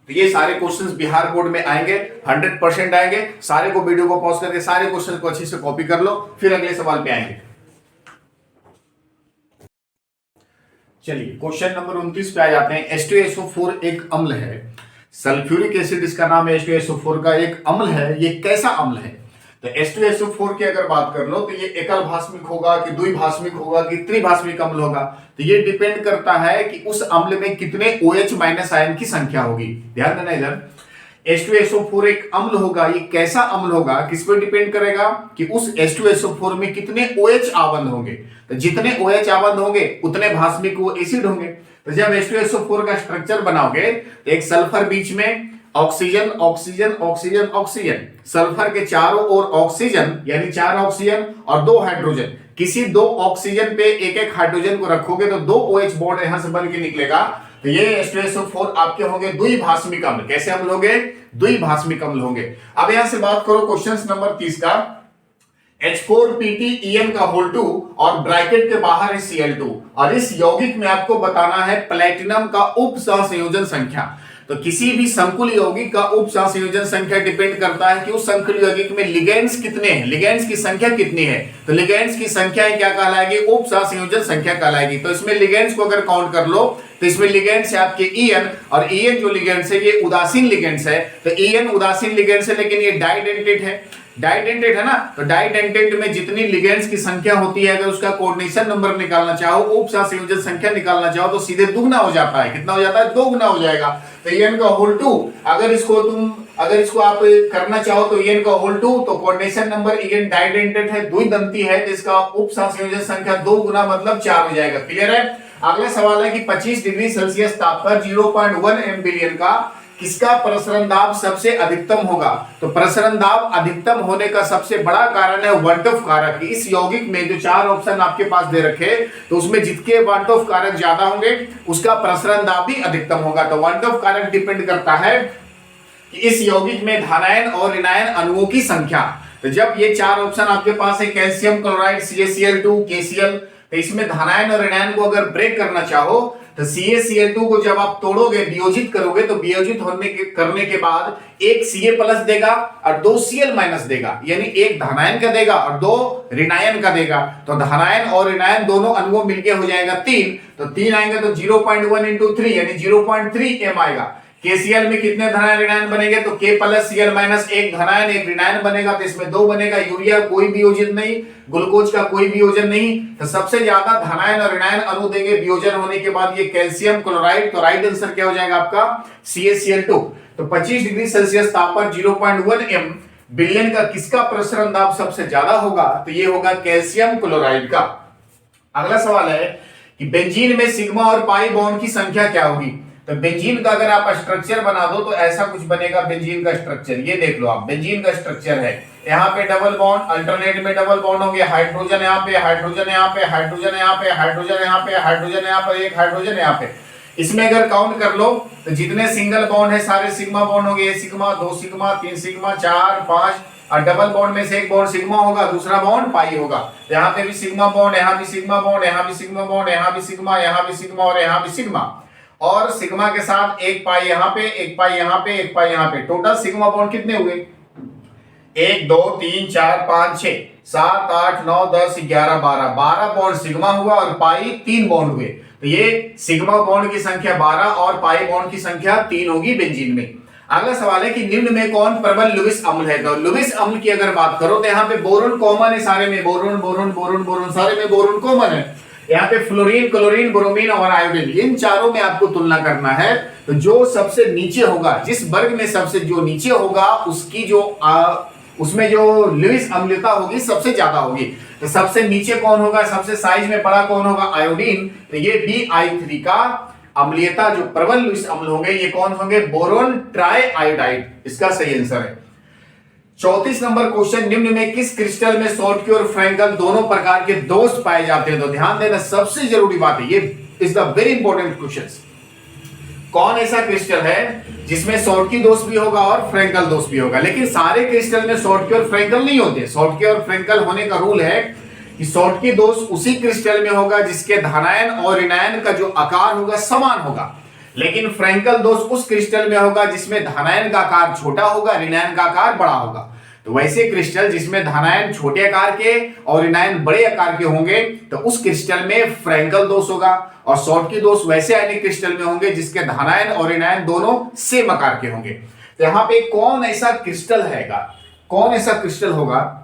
तो ये सारे क्वेश्चंस बिहार बोर्ड में आएंगे, 100% आएंगे। सारे को वीडियो को पॉज करके सारे क्वेश्चंस को अच्छे से कॉपी कर लो, फिर अगले सवाल पे आएंगे। चलिए क्वेश्चन नंबर 29 पे आ जाते हैं। H2SO4 एक अम्ल है। सल्फ्यूरिक एसिड इसका नाम है, H2SO4 का एक अम्ल है। ये कैसा अम्ल है? तो H2SO4 की अगर बात कर लो तो ये एकल भास्मिक होगा कि द्विभास्मिक होगा कि त्रिभास्मिक अम्ल होगा, तो ये डिपेंड करता है कि उस अम्ल में कितने OH- आयन की संख्या होगी। ध्यान देना इधर, H2SO4 एक अम्ल होगा। ये कैसा अम्ल होगा किस पर डिपेंड करेगा? कि उस H2SO4 में कितने OH आबंध होंगे। तो जितने OH आबंध होंगे उतने भास्मिक वो एसिड होंगे। तो जब H2SO4 का स्ट्रक्चर बनाओगे तो एक सल्फर बीच में, oxygen oxygen oxygen oxygen, sulphur के चारों ओर ऑक्सीजन यानी 4 ऑक्सीजन और 2 हाइड्रोजन। किसी 2 ऑक्सीजन पे एक एक हाइड्रोजन को रखोगे तो 2 OH बॉन्ड यहां से बन के निकलेगा। तो ये H2SO4 आपके होंगे द्विभास्मिक अम्ल। कैसे अम्ल होंगे? द्विभास्मिक अम्ल होंगे। अब यहां से बात करो क्वेश्चन नंबर 30 का। H4PtEn2 और ब्रैकेट के बाहर है Cl2 और इस यौगिक में आपको बताना है प्लेटिनम का उप सहसंयोजन संख्या। तो किसी भी संकुल यौगिक का उप सहसंयोजन संख्या डिपेंड करता है कि उस संकुल यौगिक में लिगेंड्स कितने हैं, लिगेंड्स की संख्या कितनी है। तो लिगेंड्स की संख्या क्या कहलाएगी? उप सहसंयोजन संख्या कहलाएगी। तो इसमें लिगेंड्स को अगर काउंट कर लो तो इसमें लिगेंड्स है आपके ईएन, और ईएन जो लिगेंड्स है ये उदासीन लिगेंड्स है। तो ईएन उदासीन लिगेंड्स है, लेकिन ये डाइडेंटेट है, डाइडेंटेट है ना। तो डाइडेंटेट में जितनी लिगेंड्स की संख्या होती है, अगर उसका कोऑर्डिनेशन नंबर निकालना चाहो, उप सहसंयोजन संख्या निकालना चाहो, तो सीधे दुगना हो जाता है। कितना हो जाता है? दोगुना हो जाएगा। तो एन का होल 2, अगर इसको आप करना चाहो तो एन का होल 2, तो कोऑर्डिनेशन नंबर एन डाइडेंटेट है, द्विदंती है, तो इसका उप सहसंयोजन संख्या 2 गुना मतलब 4 हो जाएगा। क्लियर है? अगला सवाल है कि 25 डिग्री सेल्सियस ताप पर 0.1 एम बिलियन का किसका प्रसरण दाब सबसे अधिकतम होगा? तो प्रसरण दाब अधिकतम होने का सबसे बड़ा कारण है वन ऑफ कारक। इस यौगिक में जो 4 ऑप्शन आपके पास दे रखे, तो उसमें जितके वन ऑफ कारक ज्यादा होंगे उसका प्रसरण दाब भी अधिकतम होगा। तो वन ऑफ कारक डिपेंड करता है कि इस यौगिक में धनायन और ऋणायन अणुओं की संख्या। तो जब ये 4 ऑप्शन आपके पास है, कैल्शियम क्लोराइड, CaCl2, KCl, तो इसमें धनायन और ऋणायन को अगर ब्रेक करना चाहो तो CaCl2 को जब आप तोड़ोगे, वियोजित करोगे, तो वियोजित करने के बाद एक Ca+ देगा और 2 Cl- देगा, यानी एक धनायन का देगा और 2 ऋणायन का देगा। तो धनायन और ऋणायन दोनों अणुओं मिलके हो जाएगा 3, तो 3 आएंगे तो 0.1 into 3 यानी 0.3 m आएगा। KCl में कितने धनायन ऋणायन बनेंगे? तो K+Cl- एक धनायन एक ऋणायन बनेगा, तो इसमें 2 बनेगा। यूरिया कोई वियोजन नहीं, ग्लूकोज का कोई वियोजन नहीं, तो सबसे ज्यादा धनायन और ऋणायन अणु देंगे वियोजन होने के बाद ये कैल्शियम क्लोराइड। तो राइट आंसर क्या हो जाएगा आपका? CaCl2। तो 25 डिग्री सेल्सियस ताप पर 0.1 m बिलियन का किसका प्रसरण दाब सबसे ज्यादा होगा? तो ये होगा कैल्शियम क्लोराइड का। अगला सवाल है कि बेंजीन में सिग्मा और पाई बॉन्ड की संख्या क्या होगी? तो बेंजीन का अगर आप स्ट्रक्चर बना दो तो ऐसा कुछ बनेगा बेंजीन का स्ट्रक्चर। ये देख लो आप, बेंजीन का स्ट्रक्चर है, यहाँ पे डबल बॉन्ड, अल्टरनेट में डबल बॉन्ड होंगे, हाइड्रोजन यहाँ पे, हाइड्रोजन यहाँ पे, हाइड्रोजन यहाँ पे, हाइड्रोजन यहाँ पे, हाइड्रोजन यहाँ पे, एक हाइड्रोजन यहाँ पे। इसमें अगर काउंट कर लो तो जितने सिंगल बॉन्ड है सारे सिग्मा बॉन्ड होंगे, 1 सिग्मा, 2 सिग्मा, 3 सिग्मा, 4, 5, और डबल बॉन्ड में से एक बॉन्ड सिग्मा होगा, दूसरा बॉन्ड पाई होगा। यहाँ पे भी सिग्मा बॉन्ड, यहाँ भी सिग्मा बॉन्ड, यहाँ भी सिग्मा बॉन्ड, यहाँ भी सिग्मा, यहाँ भी सिग्मा और यहाँ भी सिग्मा, और सिग्मा के साथ एक पाई यहाँ पे, एक पाई यहाँ पे, एक पाई यहाँ पे। टोटल सिग्मा बॉन्ड कितने हुए? 1 2 3 4 5 6 7 8 9 10 11 12 12 बॉन्ड सिग्मा हुआ और पाई 3 बॉन्ड हुए। तो ये सिग्मा बॉन्ड की संख्या 12 और पाई बॉन्ड की संख्या 3 होगी बेंजीन में। अगला सवाल है कि निम्न में कौन प्रबल लुईस अम्ल है? तो लुईस अम्ल की अगर बात करो तो यहाँ पे बोरोन कॉमन है, सारे में बोरोन बोरोन बोरोन बोरोन, सारे में बोरोन कॉमन है। यहाँ पे फ्लोरीन, क्लोरीन, ब्रोमीन और आयोडीन, इन चारों में आपको तुलना करना है। तो जो सबसे नीचे होगा, जिस वर्ग में सबसे जो नीचे होगा उसकी जो उसमें जो लुईस अम्लता होगी सबसे ज्यादा होगी। तो सबसे नीचे कौन होगा? सबसे साइज में बड़ा कौन होगा? आयोडीन। तो ये Bi3 का अम्लीयता जो प्रबल लुईस अम्ल होंगे ये कौन होंगे? बोरोन ट्राई आयोडाइड, इसका सही आंसर है। 34 नंबर क्वेश्चन, निम्न में किस क्रिस्टल में शॉर्टकी और फ्रैंकल दोनों प्रकार के दोष पाए जाते हैं? तो ध्यान देना, सबसे जरूरी बात है, ये is the very important question. कौन ऐसा क्रिस्टल है जिसमें शॉर्टकी दोष भी होगा और फ्रैंकल दोष भी होगा? लेकिन सारे क्रिस्टल में शॉर्टकी और फ्रैंकल नहीं होते। शॉर्टकी और फ्रैंकल होने का रूल है कि शॉर्टकी दोष उसी क्रिस्टल में होगा जिसके धनायन और ऋणायन का जो आकार होगा समान होगा, लेकिन फ्रैंकल दोष उस क्रिस्टल में होगा जिसमें धनायन का आकार छोटा होगा, ऋणायन का आकार बड़ा होगा। तो वैसे क्रिस्टल जिसमें धनायन छोटे आकार के और ऋणायन बड़े आकार के होंगे तो उस क्रिस्टल में फ्रैंकल दोष होगा, और शॉर्टकी दोष वैसे आयनिक क्रिस्टल में होंगे जिसके धनायन और ऋणायन दोनों सेम आकार के होंगे। तो यहाँ पे कौन ऐसा क्रिस्टल हैगा, कौन ऐसा क्रिस्टल होगा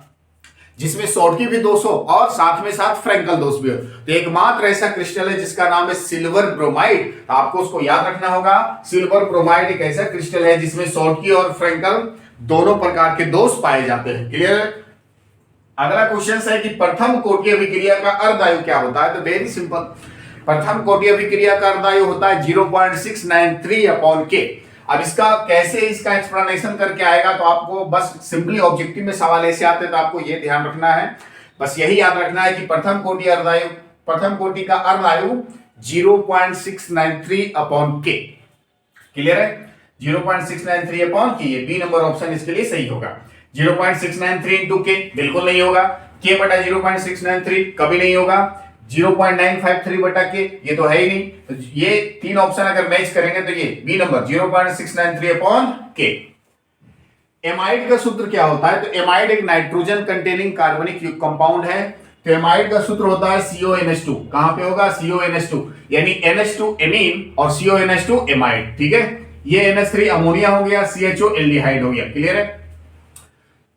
जिसमें शॉर्टकी भी दोष हो और साथ में साथ फ्रैंकल दोष भी हो? तो एकमात्र ऐसा क्रिस्टल है जिसका नाम है सिल्वर ब्रोमाइड। तो आपको उसको याद रखना होगा, सिल्वर ब्रोमाइड एक ऐसा क्रिस्टल है जिसमें शॉर्टकी और फ्रैंकल दोनों प्रकार के दोष पाए जाते हैं। क्लियर है? अगला क्वेश्चन है कि प्रथम कोटि अभिक्रिया का अर्धायु क्या होता है? तो वेरी सिंपल, प्रथम कोटि अभिक्रिया का अर्धायु होता है 0.693/K। अब इसका कैसे इसका एक्सप्लेनेशन करके आएगा तो आपको बस सिंपली ऑब्जेक्टिव में सवाल ऐसे आते हैं, तो आपको ये ध्यान रखना है, बस यही याद रखना है कि प्रथम कोटि का अर्धायु 0.693/K। क्लियर है? 0.693/K, ये बी नंबर ऑप्शन इसके लिए सही होगा। 0.693 into K बिल्कुल नहीं होगा, K बटा 0.693 कभी नहीं होगा, 0.953/K ये तो है ही नहीं। तो ये तीन ऑप्शन अगर मैच करेंगे तो ये बी नंबर 0.693/K। एमाइड का सूत्र क्या होता है? तो एमाइड एक नाइट्रोजन कंटेनिंग कार्बनिक कंपाउंड है तो एमाइड का सूत्र होता है CONH2। कहां पे होगा? CONH2, यानी NH2 एमीन और CONH2 एमाइड। ठीक है, ये NH3 अमोनिया हो गया, CHO एल्डिहाइड हो गया। क्लियर है?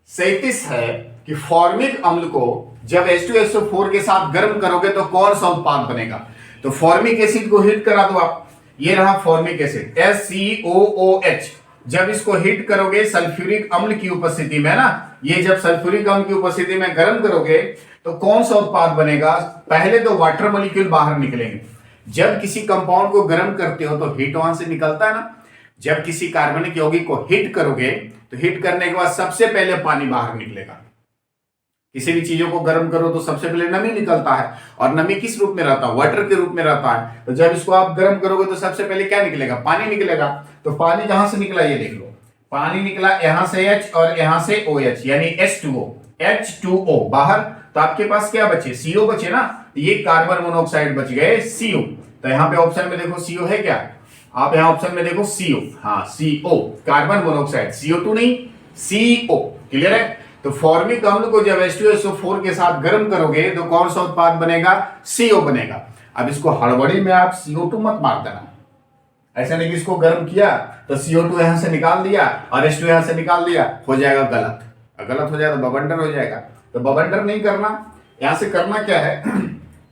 37 है कि फॉर्मिक अम्ल को जब H2SO4 के साथ गर्म करोगे तो कौन सा उत्पाद बनेगा? तो फॉर्मिक एसिड को हिट करा दो आप, ये रहा फॉर्मिक एसिड SCOOH। जब इसको हिट करोगे सल्फ्यूरिक अम्ल की उपस्थिति में ना, ये जब सल्फ्यूरिक अम्ल की उपस्थिति में गर्म करोगे तो कौन सा उत्पाद बनेगा? पहले तो वाटर मॉलिक्यूल बाहर निकलेंगे। जब किसी कंपाउंड को गर्म करते हो तो हीट वहां से निकलता है ना। जब किसी कार्बनिक यौगिक को हिट करोगे तो हिट करने के बाद सबसे पहले पानी बाहर निकलेगा। किसी भी चीजों को गर्म करो तो सबसे पहले नमी निकलता है, और नमी किस रूप में रहता है? वाटर के रूप में रहता है। तो जब इसको आप गर्म करोगे तो सबसे पहले क्या निकलेगा? पानी निकलेगा। तो पानी कहां से निकला ये देख लो, पानी निकला यहां से H और यहां से OH, यानी H2O बाहर। तो आपके पास क्या बचे? CO बचे ना, ये कार्बन मोनोऑक्साइड बच गए CO। तो यहां पे ऑप्शन में देखो CO है क्या? आप यहां ऑप्शन में देखो CO, हाँ CO, कार्बन मोनोऑक्साइड, CO2 नहीं, CO। क्लियर है? तो फॉर्मिक अम्ल को जब H2SO4 के साथ गर्म करोगे तो कौन सा उत्पाद बनेगा? CO बनेगा। अब इसको हड़बड़ी में आप CO2 मत मार देना, ऐसा नहीं कि इसको गर्म किया तो CO2 यहां से निकाल दिया और H2 यहां से निकाल दिया, हो जाएगा गलत। गलत हो जाएगा तो बवंडर हो जाएगा। तो बवंडर नहीं करना। यहां से करना क्या है,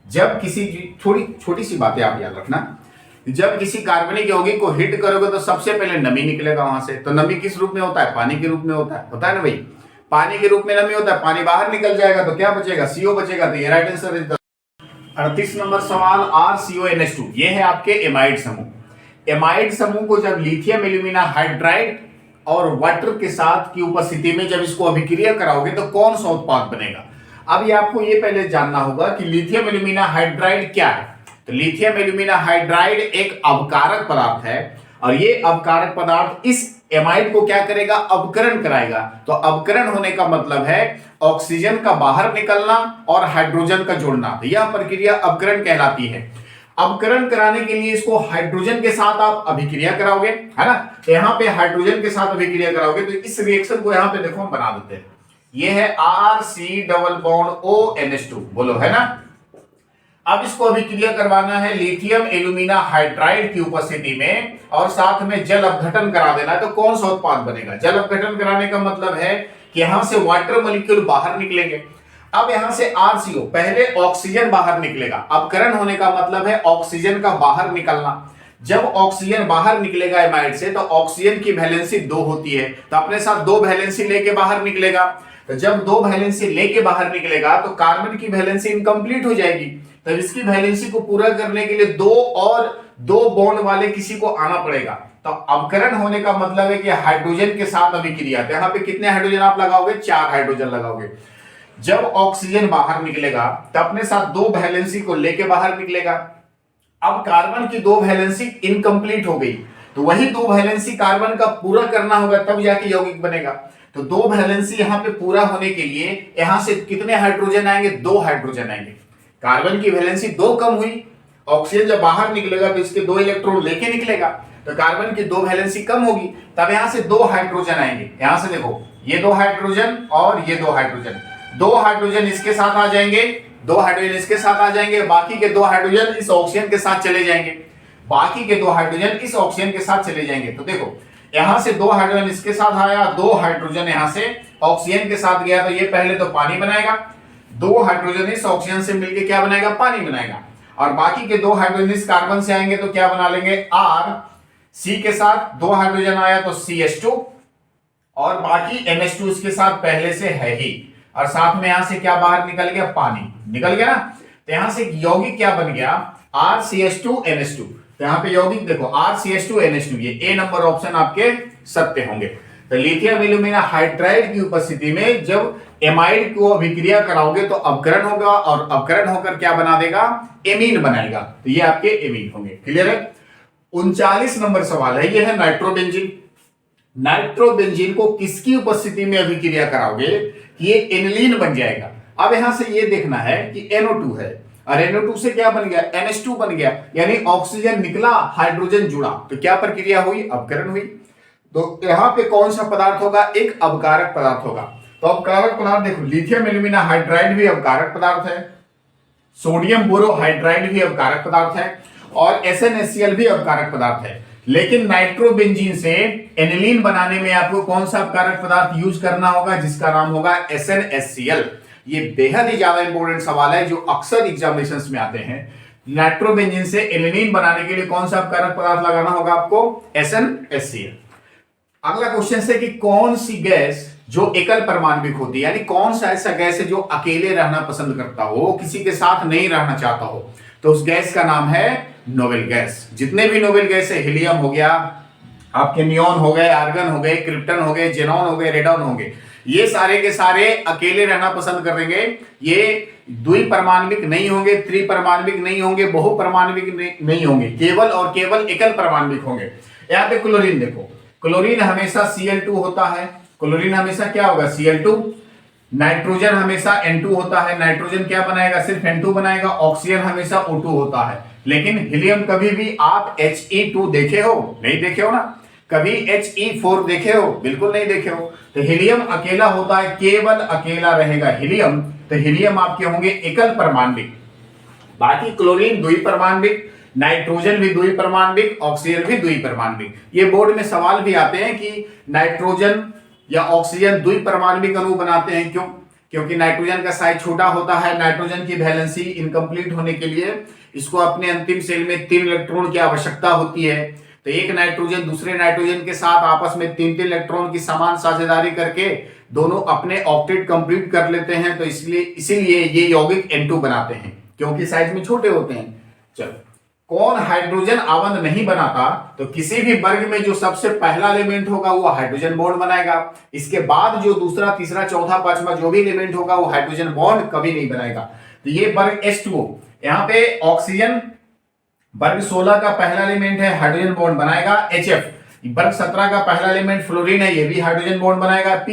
जब किसी थोड़ी छोटी सी बातें आप याद रखना, जब किसी कार्बनिक यौगिक को हिट करोगे तो सबसे पहले नमी निकलेगा वहां से। तो नमी किस रूप में होता है? पानी के रूप में होता है ना भाई, पानी के रूप में नमी होता है। पानी बाहर निकल जाएगा तो क्या बचेगा? CO बचेगा। तो ये राइट आंसर है। 38 नंबर सवाल RCONH2, ये है आपके एमाइड समूह। एमाइड समूह को जब लिथियम एल्यूमिना हाइड्राइड और वाटर के साथ की उपस्थिति में जब इसको अभिक्रिया कराओगे तो कौन सा उत्पाद बनेगा? अब ये आपको ये पहले जानना होगा कि लिथियम एल्यूमिना हाइड्राइड क्या है। तो लिथियम एल्यूमिना हाइड्राइड एक अवकारक पदार्थ है, और ये अवकारक पदार्थ इस एमाइड को क्या करेगा? अवकरण कराएगा। तो अवकरण होने का मतलब है ऑक्सीजन का बाहर निकलना और हाइड्रोजन का जुड़ना। तो यह प्रक्रिया अवकरण कहलाती है। अवकरण कराने के लिए इसको हाइड्रोजन के साथ आप अभिक्रिया कराओगे, है ना। तो यहाँ पे हाइड्रोजन के साथ अभिक्रिया कराओगे तो इस रिएक्शन को यहाँ पे देखो हम बना देते हैं। ये है RC≡ONH2, बोलो, है ना। अब इसको अभिक्रिया करवाना है लिथियम एल्यूमिना हाइड्राइड की उपस्थिति में, और साथ में जल अपघटन करा देना है। तो कौन सा उत्पाद बनेगा? जल अपघटन कराने का मतलब है कि यहां से वाटर मॉलिक्यूल बाहर निकलेंगे। अब यहां से RCO, पहले ऑक्सीजन बाहर निकलेगा। अपकरण होने का मतलब है ऑक्सीजन का बाहर निकलना। जब ऑक्सीजन बाहर निकलेगा एमाइड से तो ऑक्सीजन की वैलेंसी 2 होती है, तो अपने साथ 2 वैलेंसी लेके बाहर निकलेगा। तो जब 2 वैलेंसी लेके बाहर निकलेगा तो कार्बन की वैलेंसी इनकम्प्लीट हो जाएगी। तो इसकी वैलेंसी को पूरा करने के लिए 2 बॉन्ड वाले किसी को आना पड़ेगा। तो अवकरण होने का मतलब है कि हाइड्रोजन के साथ अभिक्रिया। तो यहाँ पे कितने हाइड्रोजन आप लगाओगे? 4 हाइड्रोजन लगाओगे। जब ऑक्सीजन बाहर निकलेगा तो अपने साथ 2 वैलेंसी को लेके बाहर निकलेगा। अब कार्बन की 2 वैलेंसी इनकम्प्लीट हो गई, तो वही 2 वैलेंसी कार्बन का पूरा करना होगा, तब जाके यौगिक बनेगा। तो 2 वैलेंसी यहाँ पे पूरा होने के लिए यहां से कितने हाइड्रोजन आएंगे? 2 हाइड्रोजन आएंगे। कार्बन की वैलेंसी 2 कम हुई, ऑक्सीजन जब बाहर निकलेगा तो इसके 2 इलेक्ट्रॉन लेके निकलेगा, तो कार्बन की 2 वैलेंसी कम होगी, तब यहां से 2 हाइड्रोजन आएंगे। यहां से देखो, ये 2 हाइड्रोजन और ये 2 हाइड्रोजन, 2 हाइड्रोजन इसके साथ आ जाएंगे, 2 हाइड्रोजन इसके साथ आ जाएंगे, बाकी के 2 हाइड्रोजन इस ऑक्सीजन के साथ चले जाएंगे, बाकी के 2 हाइड्रोजन इस ऑक्सीजन के साथ चले जाएंगे। तो देखो, यहां से 2 हाइड्रोजन इसके साथ आया, 2 हाइड्रोजन यहां से ऑक्सीजन के साथ गया, तो ये पहले तो पानी बनाएगा। 2 हाइड्रोजन इस ऑक्सीजन से मिलकर क्या बनाएगा? पानी बनाएगा। और बाकी के 2 हाइड्रोजन इस कार्बन से आएंगे तो क्या बना लेंगे? R। C के साथ 2 हाइड्रोजन आया तो CH2, और बाकी NH2 इसके साथ पहले से है ही, और साथ में यहां से क्या बाहर निकल गया? पानी निकल गया ना। तो यहां से यौगिक क्या बन गया? RCH2NH2। तो यहां पे यौगिक देखो, RCH2NH2, ये A नंबर ऑप्शन आपके सत्य होंगे। तो लिथियम एल्यूमिना हाइड्राइड की उपस्थिति में जब एमाइड को अभिक्रिया कराओगे तो अवकरण होगा, और अवकरण होकर क्या बना देगा? एमीन बनाएगा। तो ये आपके एमीन होंगे। क्लियर है? 39 नंबर सवाल है, ये है नाइट्रोबेंजीन। नाइट्रोबेंजीन को किसकी उपस्थिति में अभिक्रिया कराओगे कि ये एनिलीन बन जाएगा? अब यहां से ये देखना है कि NO2 है, और NO2 से क्या बन गया? NH2 बन गया, यानी ऑक्सीजन निकला, हाइड्रोजन जुड़ा, तो क्या प्रक्रिया हुई? अवकरण हुई। तो यहां पे कौन सा पदार्थ होगा? एक अवकारक पदार्थ होगा। तो अपकारक पदार्थ देखो, लिथियम एल्यूमिना हाइड्राइड भी अपकारक पदार्थ है, सोडियम बोरोहाइड्राइड भी अपकारक पदार्थ है, और SnHCl भी अपकारक पदार्थ है। लेकिन नाइट्रोबेंजीन से एनिलीन बनाने में आपको कौन सा अपकारक पदार्थ यूज करना होगा, जिसका नाम होगा SnHCl। ये बेहद ही ज्यादा इंपॉर्टेंट सवाल है जो अक्सर एग्जामिनेशंस में आते हैं। नाइट्रोबेंजीन से एनिलीन बनाने के लिए कौन सा अपकारक पदार्थ लगाना होगा आपको, SnHCl। अगला क्वेश्चन है कि कौन सी गैस जो एकल परमाणविक होती है, यानी कौन सा ऐसा गैस है जो अकेले रहना पसंद करता हो, किसी के साथ नहीं रहना चाहता हो, तो उस गैस का नाम है नोबेल गैस। जितने भी नोबेल गैस है, हीलियम हो गया, आपके नियोन हो गए, आर्गन हो गए, क्रिप्टन हो गए, जेनॉन हो गए, रेडॉन हो गए, ये सारे के सारे अकेले रहना पसंद करेंगे। ये द्विपरमाणविक नहीं होंगे, त्रिपरमाणविक नहीं होंगे, बहुपरमाणविक नहीं होंगे, केवल और केवल एकल परमाणविक होंगे। यहाँ पे क्लोरीन देखो, क्लोरीन हमेशा Cl2 होता है, क्लोरीन हमेशा क्या होगा, Cl2। नाइट्रोजन हमेशा N2 होता है, नाइट्रोजन क्या बनाएगा, सिर्फ N2 बनाएगा। ऑक्सीजन हमेशा O2 होता है। लेकिन हीलियम कभी भी आप He2 देखे हो, नहीं देखे हो ना, कभी He4 देखे हो, बिल्कुल नहीं देखे हो। तो हीलियम अकेला होता है, केवल अकेला रहेगा हीलियम, तो हीलियम आपके होंगे एकल परमाणविक। बाकी क्लोरीन द्विपरमाणविक, नाइट्रोजन भी द्विपरमाणविक, ऑक्सीजन भी द्विपरमाणविक। ये बोर्ड में सवाल भी आते हैं कि नाइट्रोजन या ऑक्सीजन द्विपरमाणविक अणु बनाते हैं, क्यों? क्योंकि नाइट्रोजन का साइज छोटा होता है, नाइट्रोजन की वैलेंसी इनकम्प्लीट होने के लिए इसको अपने अंतिम शेल में 3 इलेक्ट्रॉन की आवश्यकता होती है। तो एक नाइट्रोजन दूसरे नाइट्रोजन के साथ आपस में 3-3 इलेक्ट्रॉन की समान साझेदारी करके दोनों अपने ऑक्टेट कंप्लीट कर लेते हैं। तो इसीलिए ये यौगिक N2 बनाते हैं, क्योंकि साइज में छोटे होते हैं। चलो, कौन हाइड्रोजन आबंध नहीं बनाता, तो किसी भी वर्ग में जो सबसे पहला एलिमेंट होगा वो हाइड्रोजन बॉन्ड बनाएगा। इसके बाद जो दूसरा, तीसरा, चौथा, पांचवा जो भी एलिमेंट होगा वो हाइड्रोजन बॉन्ड कभी नहीं बनाएगा। तो ये वर्ग H2O, यहाँ पे ऑक्सीजन वर्ग 16 का पहला एलिमेंट है, हाइड्रोजन बॉन्ड बनाएगा। HF वर्ग 17 का पहला एलिमेंट फ्लोरीन है, ये भी हाइड्रोजन बॉन्ड बनाएगा।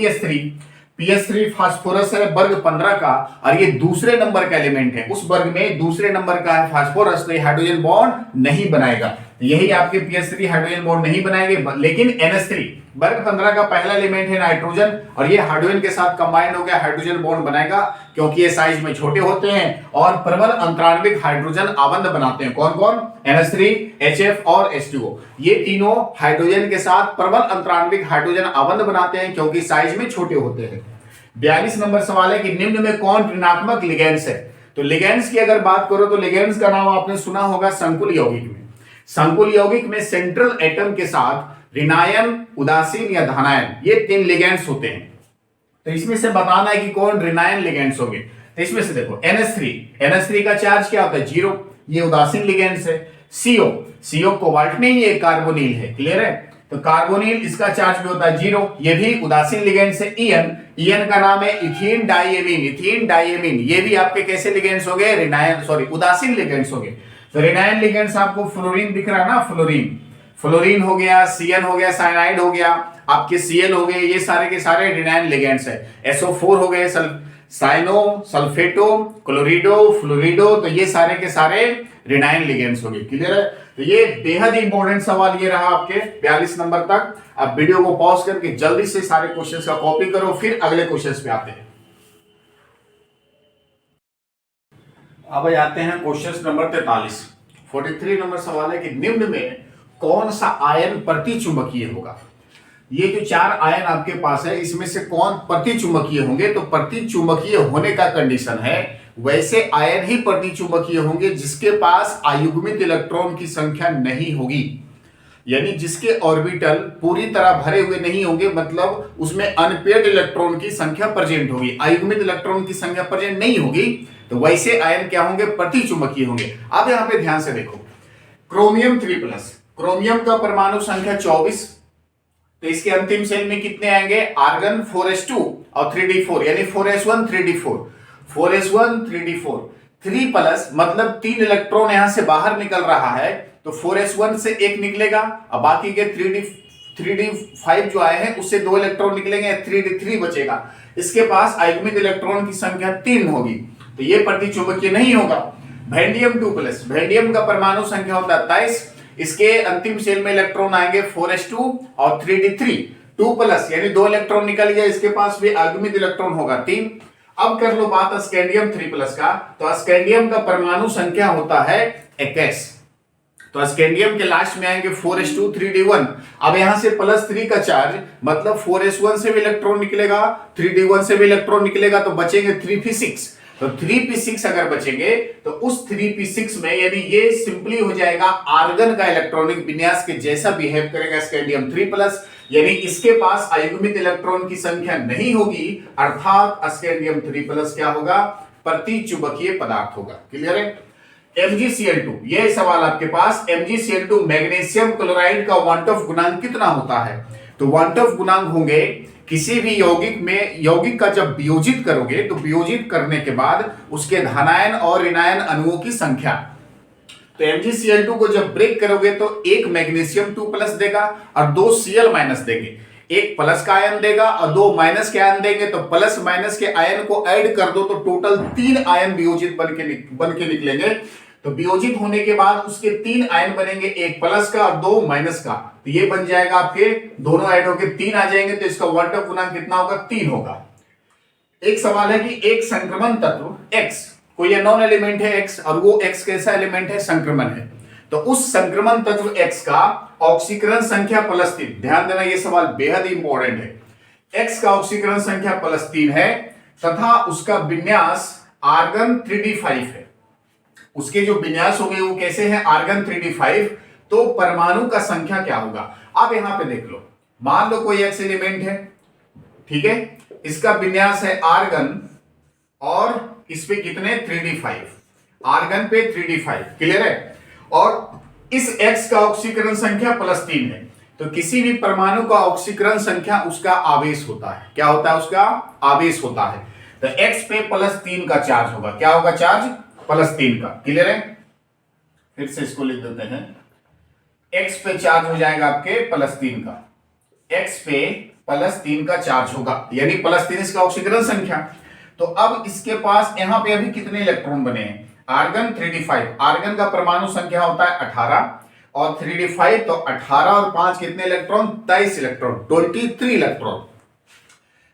PS3 फास्फोरस है वर्ग 15 का, और ये दूसरे नंबर का एलिमेंट है, उस वर्ग में दूसरे नंबर का है फास्फोरस, तो ये हाइड्रोजन बॉन्ड नहीं बनाएगा। यही आपके PS3 हाइड्रोजन बॉन्ड नहीं बनाएंगे। लेकिन NH3 वर्ग 15 का पहला एलिमेंट है नाइट्रोजन, और ये हाइड्रोजन के साथ कंबाइन हो गया हाइड्रोजन बॉन्ड बनाएगा, क्योंकि ये साइज में छोटे होते हैं और प्रबल अंतराण्विक हाइड्रोजन आबंध बनाते हैं। कौन कौन? NH3, HF और H2O। ये तीनों हाइड्रोजन के साथ प्रबल अंतराण्विक हाइड्रोजन आबंध बनाते हैं, क्योंकि साइज में छोटे होते हैं। 42 नंबर सवाल है कि निम्न में कौन ऋणात्मक लिगेंड्स है? तो लिगेंड्स की अगर बात करो तो लिगेंड्स का नाम आपने सुना होगा संकुल यौगिक में। संकुल यौगिक में सेंट्रल एटम के साथ ऋणायन, उदासीन या धनायन, ये 3 लिगेंड्स होते हैं। तो इसमें से बताना है कि कौन ऋणायन लिगेंड्स होंगे। तो इसमें से देखो NH3 का चार्ज क्या होता है? 0, ये उदासीन लिगेंड्स है। CO कोबाल्ट नहीं, ये कार्बोनिल है। क्लियर है? तो कार्बोनिल, इसका चार्ज भी होता है 0, ये भी उदासीन लिगेंड्स है। ईएन का नाम है इथीन डाइएमीन, ये भी आपके कैसे लिगेंड्स हो गए? उदासीन लिगेंड्स हो गए। तो ऋणायन लिगेंड्स आपको फ्लोरीन दिख रहा है ना, फ्लोरीन हो गया, CN हो गया, साइनाइड हो गया, आपके Cl हो गए, ये सारे के सारे ऋणायन लिगेंड्स है। SO4 हो गए, साइनो, सल्फेटो, क्लोरिडो, फ्लोरिडो, तो ये सारे के सारे ऋणायन लिगेंड्स हो गए। क्लियर है? तो ये बेहद ही इंपॉर्टेंट सवाल ये रहा आपके 42 नंबर तक। अब वीडियो को पॉज करके जल्दी से सारे क्वेश्चंस का कॉपी करो, फिर अगले क्वेश्चंस पे आते हैं। अब आते हैं क्वेश्चन नंबर 43 नंबर सवाल है कि निम्न में कौन सा आयन प्रतिचुंबकीय होगा? ये जो 4 आयन आपके पास है, इसमें से कौन प्रतिचुंबकीय होंगे? तो प्रतिचुंबकीय होने का कंडीशन है वैसे आयन ही प्रतिचुंबकीय होंगे जिसके पास अयुग्मित इलेक्ट्रॉन की संख्या नहीं होगी, यानी जिसके ऑर्बिटल पूरी तरह भरे हुए नहीं होंगे, मतलब उसमें अनपेयर्ड इलेक्ट्रॉन की संख्या प्रेजेंट होगी, अयुग्मित इलेक्ट्रॉन की संख्या प्रेजेंट नहीं होगी, तो वैसे आयन क्या होंगे? प्रतिचुंबकीय होंगे। अब यहां पे ध्यान से देखो, क्रोमियम 3+, क्रोमियम का परमाणु संख्या 24, तो इसके अंतिम शेल में कितने आएंगे? आर्गन 4s2 और 3d4, यानी 4s1 3d4, 4s1 3d4, 3+ मतलब 3 इलेक्ट्रॉन यहां से बाहर निकल रहा है, तो 4s1 से 1 निकलेगा और बाकी के 3d5 जो आए हैं उससे 2 इलेक्ट्रॉन निकलेंगे, 3d3 बचेगा। इसके पास अयुग्मित इलेक्ट्रॉन की संख्या 3 होगी, तो ये प्रतिचुंबकीय नहीं होगा। वेंडियम 2+, वेंडियम का परमाणु संख्या होता है 23, इसके अंतिम शेल में इलेक्ट्रॉन आएंगे 4s2 और 3d3, 2 प्लस यानी 2 इलेक्ट्रॉन निकल गया, इसके पास भी आगमित इलेक्ट्रॉन होगा 3। अब कर लो बात स्कैंडियम 3 प्लस का, तो स्कैंडियम का परमाणु संख्या होता है 21। तो स्कैंडियम के लास्ट में आएंगे 4s2 3d1। अब यहां से +3 का चार्ज मतलब 4s1 से भी इलेक्ट्रॉन निकलेगा, 3d1 से भी इलेक्ट्रॉन निकलेगा, तो बचेंगे 3p6। तो 3p6 अगर बचेंगे तो उस 3p6 में यानी ये सिंपली हो जाएगा आर्गन का इलेक्ट्रॉनिक विन्यास के जैसा बिहेव करेगा स्कैंडियम 3 प्लस, यानी इसके पास आयुग्मित इलेक्ट्रॉन की संख्या नहीं होगी, अर्थात स्कैंडियम 3 प्लस क्या होगा, प्रतिचुंबकीय पदार्थ होगा। क्लियर है। MgCl2, ये सवाल आपके पास, MgCl2 मैग्नीशियम क्लोराइड का वांट ऑफ गुणांक कितना होता है? तो वांट ऑफ गुणांक होंगे किसी भी यौगिक में, यौगिक का जब वियोजित करोगे तो वियोजित करने के बाद उसके धनायन और ऋणायन अणुओं की संख्या। तो MgCl2 को जब ब्रेक करोगे तो एक मैग्नीशियम 2 प्लस देगा और 2 Cl माइनस देंगे, एक प्लस का आयन देगा और 2 माइनस के आयन देंगे, तो प्लस माइनस के आयन को ऐड कर दो तो टोटल 3 आयन वियोजित बन के निकलेंगे। तो वियोजित होने के बाद उसके 3 आयन बनेंगे, एक प्लस का और 2 माइनस का, तो ये बन जाएगा आपके दोनों ऐड होकर 3 आ जाएंगे, तो इसका वांट ऑफ गुणांक कितना होगा, 3 होगा। एक सवाल है कि एक संक्रमण तत्व X, कोई नॉन एलिमेंट है X और वो X कैसा एलिमेंट है, संक्रमण है, तो उस संक्रमण तत्व X का ऑक्सीकरण संख्या +3, ध्यान देना ये सवाल बेहद इंपॉर्टेंट है। X का ऑक्सीकरण संख्या +3 है तथा उसका विन्यास आर्गन 3d5 है। उसके जो विन्यास होंगे वो कैसे हैं, आर्गन 3d5, तो परमाणु का संख्या क्या होगा। अब यहां पे देख लो, मान लो कोई X एलिमेंट है, ठीक है, इसका विन्यास है आर्गन और इस पे कितने 3d5, आर्गन पे 3d5, क्लियर है, और इस X का ऑक्सीकरण संख्या +3 है, तो किसी भी परमाणु का ऑक्सीकरण संख्या उसका आवेश होता है, क्या होता है, उसका आवेश होता है। तो X पे +3 का चार्ज होगा, क्या होगा, चार्ज +3 का, क्लियर है। फिर से इसको लिख देते हैं, X पे चार्ज हो जाएगा आपके +3 का, X पे +3 का चार्ज होगा, यानी +3 इसका ऑक्सीकरण संख्या। तो अब इसके पास यहां पे अभी कितने इलेक्ट्रॉन बने हैं, आर्गन 3d5, आर्गन का परमाणु संख्या होता है 18 और 3d5, तो 18 और 5 कितने इलेक्ट्रॉन, 23 इलेक्ट्रॉन, 23 इलेक्ट्रॉन।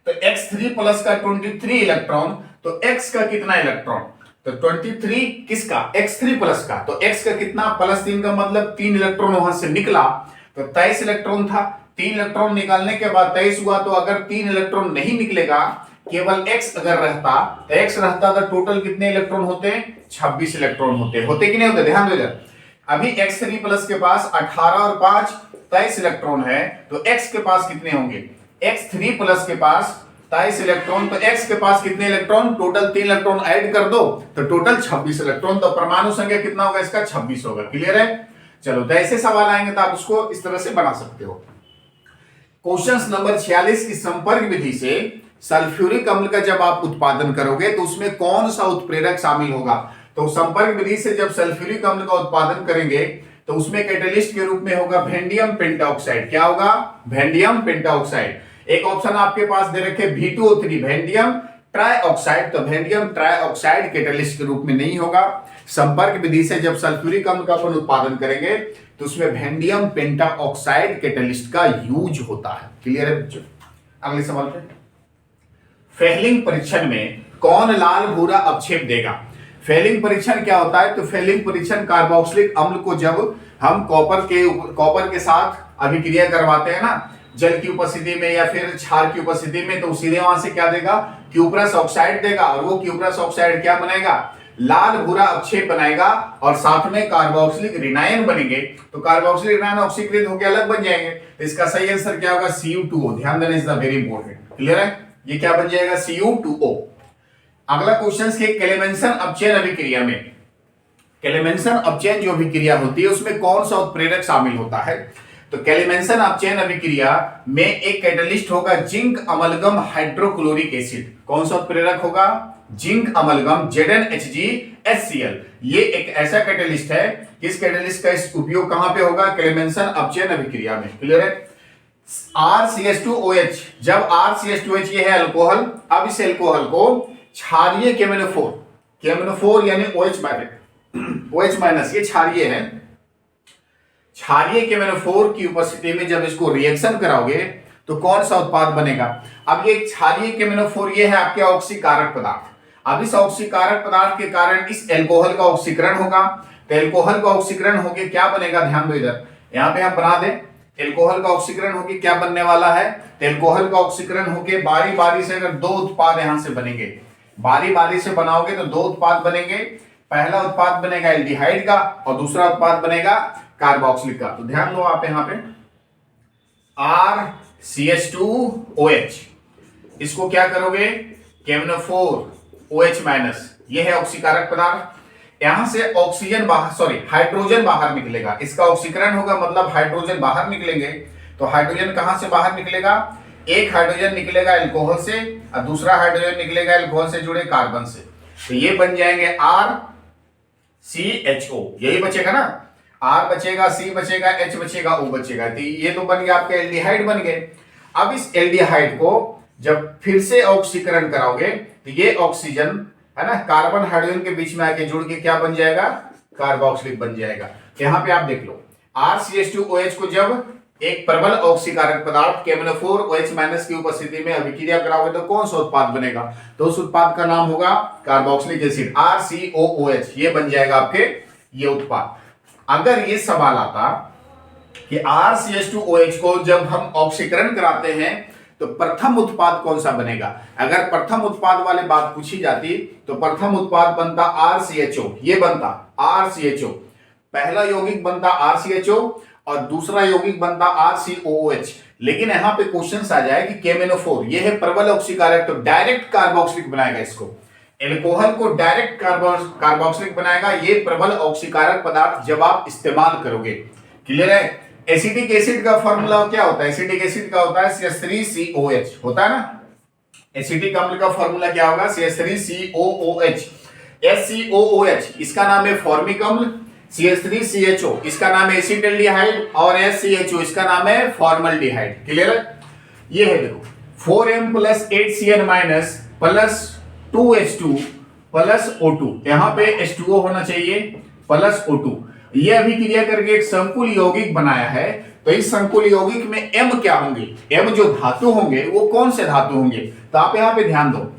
तो X3 प्लस का 23 इलेक्ट्रॉन, तो X का कितना इलेक्ट्रॉन, तो 23 किसका, X3 प्लस का, तो X का कितना, +3 का मतलब 3 इलेक्ट्रॉन वहां से निकला, तो 23 इलेक्ट्रॉन था, 3 इलेक्ट्रॉन निकालने के बाद 23 हुआ, तो अगर 3 इलेक्ट्रॉन नहीं निकलेगा, केवल X अगर रहता, तो X रहता तो टोटल कितने इलेक्ट्रॉन होते, 26 इलेक्ट्रॉन होते कि नहीं होते, ध्यान दो। अभी X3 प्लस के पास 18 और 5 23 इलेक्ट्रॉन है, तो X के पास कितने होंगे, X3 प्लस के पास 23 इलेक्ट्रॉन, तो X के पास कितने इलेक्ट्रॉन, टोटल 3 इलेक्ट्रॉन ऐड कर दो तो टोटल 26 इलेक्ट्रॉन, तो परमाणु संख्या कितना होगा इसका, 26 होगा। क्लियर है। चलो, तो ऐसे सवाल आएंगे तो आप उसको इस तरह से बना सकते हो। क्वेश्चन नंबर 46 की संपर्क विधि से सल्फ्यूरिक अम्ल का जब आप उत्पादन करोगे तो उसमें कौन सा उत्प्रेरक शामिल होगा। तो संपर्क विधि से जब सल्फ्यूरिक अम्ल का उत्पादन करेंगे तो उसमें कैटलिस्ट के रूप में होगा वेंडियम पेंटाऑक्साइड, क्या होगा, वेंडियम पेंटाऑक्साइड। एक ऑप्शन आपके पास दे रखे V2O3 वेंडियम ट्राइऑक्साइड, तो वेंडियम ट्राइऑक्साइड कैटलिस्ट के रूप में नहीं होगा। संपर्क विधि से जब सल्फ्यूरिक अम्ल का अपन उत्पादन करेंगे तो उसमें वेंडियम पेंटाऑक्साइड कैटलिस्ट का यूज होता है। क्लियर है बच्चों। अगले सवाल पे, फेलिंग परीक्षण में कौन लाल भूरा अवक्षेप देगा। फेलिंग परीक्षण क्या होता है, तो फेलिंग परीक्षण कार्बोक्सिलिक अम्ल को जब हम कॉपर के साथ अभिक्रिया करवाते हैं ना, जल की उपस्थिति में या फिर क्षार की उपस्थिति में, तो सीधे वहां से क्या देगा, क्यूप्रस ऑक्साइड देगा, और वो क्यूप्रस ऑक्साइड क्या बनाएगा, लाल भूरा अवक्षेप बनाएगा, और साथ में कार्बोक्सिलिक ऋणायन बनेंगे, तो कार्बोक्सिलिक ऋणायन ऑक्सीकृत होकर अलग बन जाएंगे। तो इसका सही आंसर क्या होगा, Cu2O। ध्यान देना, is the very important. Clear है, ये क्या बन जाएगा, Cu2O। अगला क्वेश्चन के क्लेमेंसन अपचयन अभिक्रिया में, क्लेमेंसन अपचयन जो अभिक्रिया होती है उसमें कौन सा उत्प्रेरक शामिल होता है। तो क्लेमेंसन अपचयन अभिक्रिया में एक कैटलिस्ट होगा जिंक अमलगम हाइड्रोक्लोरिक एसिड। कौन सा उत्प्रेरक होगा, जिंक अमलगम ZnHgHCl। ये एक ऐसा कैटलिस्ट है, इस कैटलिस्ट का उपयोग कहां पे होगा, क्लेमेंसन अपचयन अभिक्रिया में। क्लियर है। RCH2OH, जब RCH2OH ये है अल्कोहल, अब इस अल्कोहल को क्षारीय केमिनोफोर यानी OH माइनस, ये क्षारीय है, क्षारीय केमिनोफोर की उपस्थिति में जब इसको रिएक्शन कराओगे तो कौन सा उत्पाद बनेगा? अब ये क्षारीय केमिनोफोर ये है आपके ऑक्सीकारक पदार्थ। अब इस ऑक्सीकारक पदार्थ के कारण इस एल्कोहल का ऑक्सीकरण होगा, तो एल्कोहल का ऑक्सीकरण होके क्या बनेगा? ध्यान दो इधर, यहाँ पे हम बना दें, एल्कोहल का ऑक्सीकरण होके क्या बनने वाला है? तो एल्कोहल का ऑक्सीकरण होके बारी बारी से अगर दो उत्पाद यहां से बनेंगे, बारी बारी से बनाओगे तो दो उत्पाद बनेंगे। पहला उत्पाद बनेगा एल्डिहाइड का और दूसरा उत्पाद बनेगा कार्बोक्सिलिक का। तो ध्यान दो आप यहाँ पे RCH2OH, इसको क्या करोगे? केमिनोफोर OH-, ये है ऑक्सीकारक पदार्थ। यहां से ऑक्सीजन बाहर, हाइड्रोजन बाहर निकलेगा, इसका ऑक्सीकरण होगा मतलब हाइड्रोजन बाहर निकलेंगे। तो हाइड्रोजन कहां से बाहर निकलेगा? एक हाइड्रोजन निकलेगा एल्कोहल से और दूसरा हाइड्रोजन निकलेगा एल्कोहल से जुड़े कार्बन से, तो ये बन जाएंगे RCHO, यही बचेगा ना, R बचेगा, C बचेगा, H बचेगा, O बचेगा, तो ये तो बन गया आपके एल्डिहाइड बन गए। अब इस एल्डिहाइड को जब फिर से ऑक्सीकरण कराओगे तो ये ऑक्सीजन है ना कार्बन हाइड्रोजन के बीच में आके जुड़ के क्या बन जाएगा? कार्बोक्सिलिक बन जाएगा। यहाँ पे आप देख लो RCH2OH को जब एक प्रबल ऑक्सीकारक पदार्थ केमिनोफोर OH- की उपस्थिति में अभिक्रिया कराओगे तो कौन सा उत्पाद बनेगा? तो उस उत्पाद का नाम होगा कार्बोक्सिलिक एसिड, RCOOH, ये बन जाएगा आपके ये उत्पाद। अगर ये सवाल आता कि RCH2OH को जब हम ऑक्सीकरण कराते हैं तो प्रथम उत्पाद कौन सा बनेगा, अगर प्रथम उत्पाद वाले बात पूछी जाती तो प्रथम उत्पाद बनता RCHO, ये बनता RCHO, पहला यौगिक बनता RCHO और दूसरा यौगिक बनता RCOOH। लेकिन यहां पे क्वेश्चन आ जाए कि केमिनोफोर ये है प्रबल ऑक्सीकारक, तो डायरेक्ट कार्बोक्सिलिक बनाएगा इसको, एल्कोहल को डायरेक्ट कार्बोक्सिलिक बनाएगा, ये प्रबल ऑक्सीकारक पदार्थ जब आप इस्तेमाल करोगे। क्लियर है? एसिटिक एसिड का फॉर्मूला क्या होता है? एसिटिक एसिड का होता है CH3COH, होता है ना। एसिटिक अम्ल का फॉर्मूला क्या होगा? CH3COOH। SCOOH इसका नाम है फॉर्मिक अम्ल, CH3CHO इसका नाम है एसिटाल्डिहाइड और SCHO इसका नाम है फॉर्मल्डिहाइड। क्लियर है? ये है देखो 4M + 8CN- + 2H2 + O2, यहां पे H2O होना चाहिए प्लस O2। ये अभिक्रिया करके एक संकुल यौगिक बनाया है, तो इस संकुल यौगिक में M क्या होंगे? M जो धातु होंगे वो कौन से धातु होंगे? तो आप यहां पे ध्यान दो,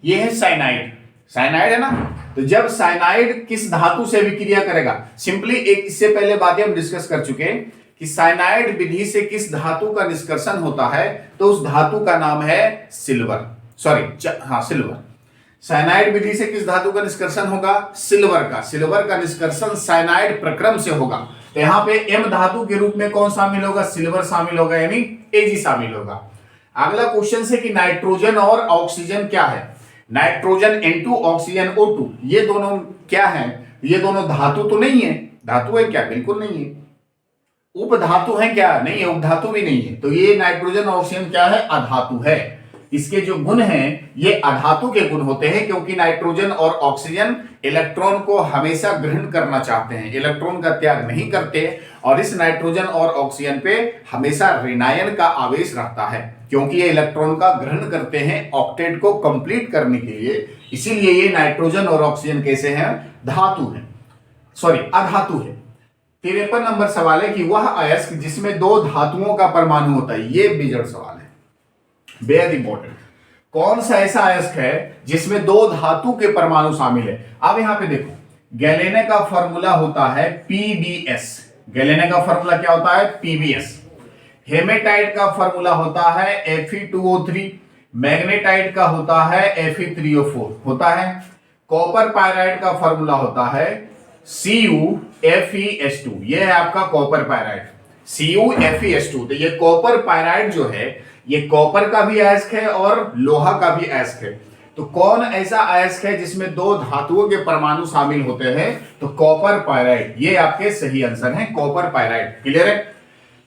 ये है साइनाइड, साइनाइड है ना। तो जब साइनाइड किस धातु से अभिक्रिया करेगा? सिंपली एक इससे पहले बातें हम डिस्कस कर चुके हैं कि साइनाइड विधि से किस धातु का निष्कर्षण होता है, तो उस धातु का नाम है सिल्वर, सिल्वर। साइनाइड विधि से किस धातु का निष्कर्षण होगा? सिल्वर का। सिल्वर का निष्कर्षण साइनाइड प्रक्रम से होगा, तो यहां पे M धातु के रूप में कौन शामिल होगा? सिल्वर शामिल होगा, यानी Ag शामिल होगा। अगला क्वेश्चन से कि नाइट्रोजन और ऑक्सीजन क्या है? नाइट्रोजन N2, ऑक्सीजन O2, ये दोनों क्या है? ये दोनों धातु तो नहीं है। धातु है क्या? बिल्कुल नहीं है। उपधातु है क्या? नहीं है, उपधातु भी नहीं है। तो ये नाइट्रोजन और ऑक्सीजन क्या है? अधातु है। इसके जो गुण हैं ये अधातु के गुण होते हैं, क्योंकि नाइट्रोजन और ऑक्सीजन इलेक्ट्रॉन को हमेशा ग्रहण करना चाहते हैं, इलेक्ट्रॉन का त्याग नहीं करते, और इस नाइट्रोजन और ऑक्सीजन पे हमेशा ऋणायन का आवेश रहता है, क्योंकि ये इलेक्ट्रॉन का ग्रहण करते हैं ऑक्टेट को कंप्लीट करने के लिए। इसीलिए ये नाइट्रोजन और ऑक्सीजन कैसे हैं? धातु है, अधातु है। 53 नंबर सवाल है कि वह अयस्क जिसमें दो धातुओं का परमाणु होता है, ये बेजड़ सवाल है, बेहद इंपॉर्टेंट। कौन सा ऐसा अयस्क है जिसमें दो धातु के परमाणु शामिल है? अब यहां पे देखो, गैलेने का फॉर्मूला होता है PbS। गैलेने का फॉर्मूला क्या होता है? PbS। हेमेटाइट का फॉर्मूला होता है Fe2O3। मैग्नेटाइट का होता है Fe3O4 होता है। कॉपर पायराइड का फॉर्मूला होता है CuFeS2, ये है आपका कॉपर पायराइड, CuFeS2। तो ये कॉपर पायराइड जो है ये कॉपर का भी अयस्क है और लोहा का भी अयस्क है। तो कौन ऐसा अयस्क है जिसमें दो धातुओं के परमाणु शामिल होते हैं? तो कॉपर पायराइड, ये आपके सही आंसर है, कॉपर पायराइड। क्लियर है?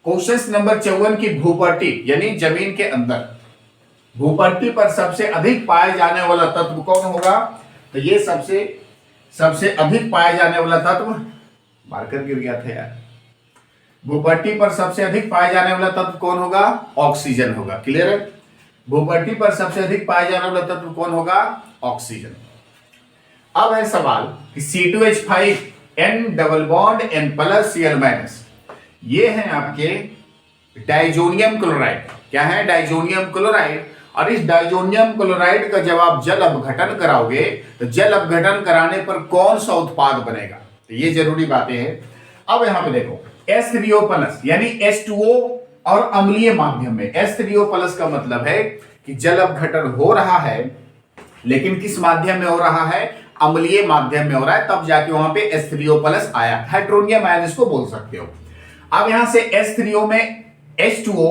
क्वेश्चन नंबर 54 की भूपट्टी यानी जमीन के अंदर भूपट्टी पर सबसे अधिक पाए जाने वाला तत्व कौन होगा? तो ये सबसे अधिक पाए जाने वाला तत्व, मार्कर गिर गया था यार, भूपट्टी पर सबसे अधिक पाए जाने वाला तत्व कौन होगा? ऑक्सीजन होगा। क्लियर है? भूपट्टी पर सबसे अधिक पाए जाने वाला तत्व कौन होगा? ऑक्सीजन। अब है सवाल कि C2H5 N double bond N+ Cl-, ये है आपके डाइजोनियम क्लोराइड। क्या है? Diazonium chloride. और इस डाइजोनियम क्लोराइड का जब आप जल अपघटन कराओगे तो जल अपघटन कराने पर कौन सा उत्पाद बनेगा, तो ये जरूरी बातें हैं। अब यहां पे देखो H3O+ यानी H2O और अम्लीय माध्यम में। H3O+ का मतलब है कि जल अपघटन हो रहा है, लेकिन किस माध्यम में हो रहा है? अम्लीय माध्यम में हो रहा है, तब जाके वहां पे H3O+ आया। हाइड्रोनियम आयन इसको बोल सकते हो। अब यहां से H3O में H2O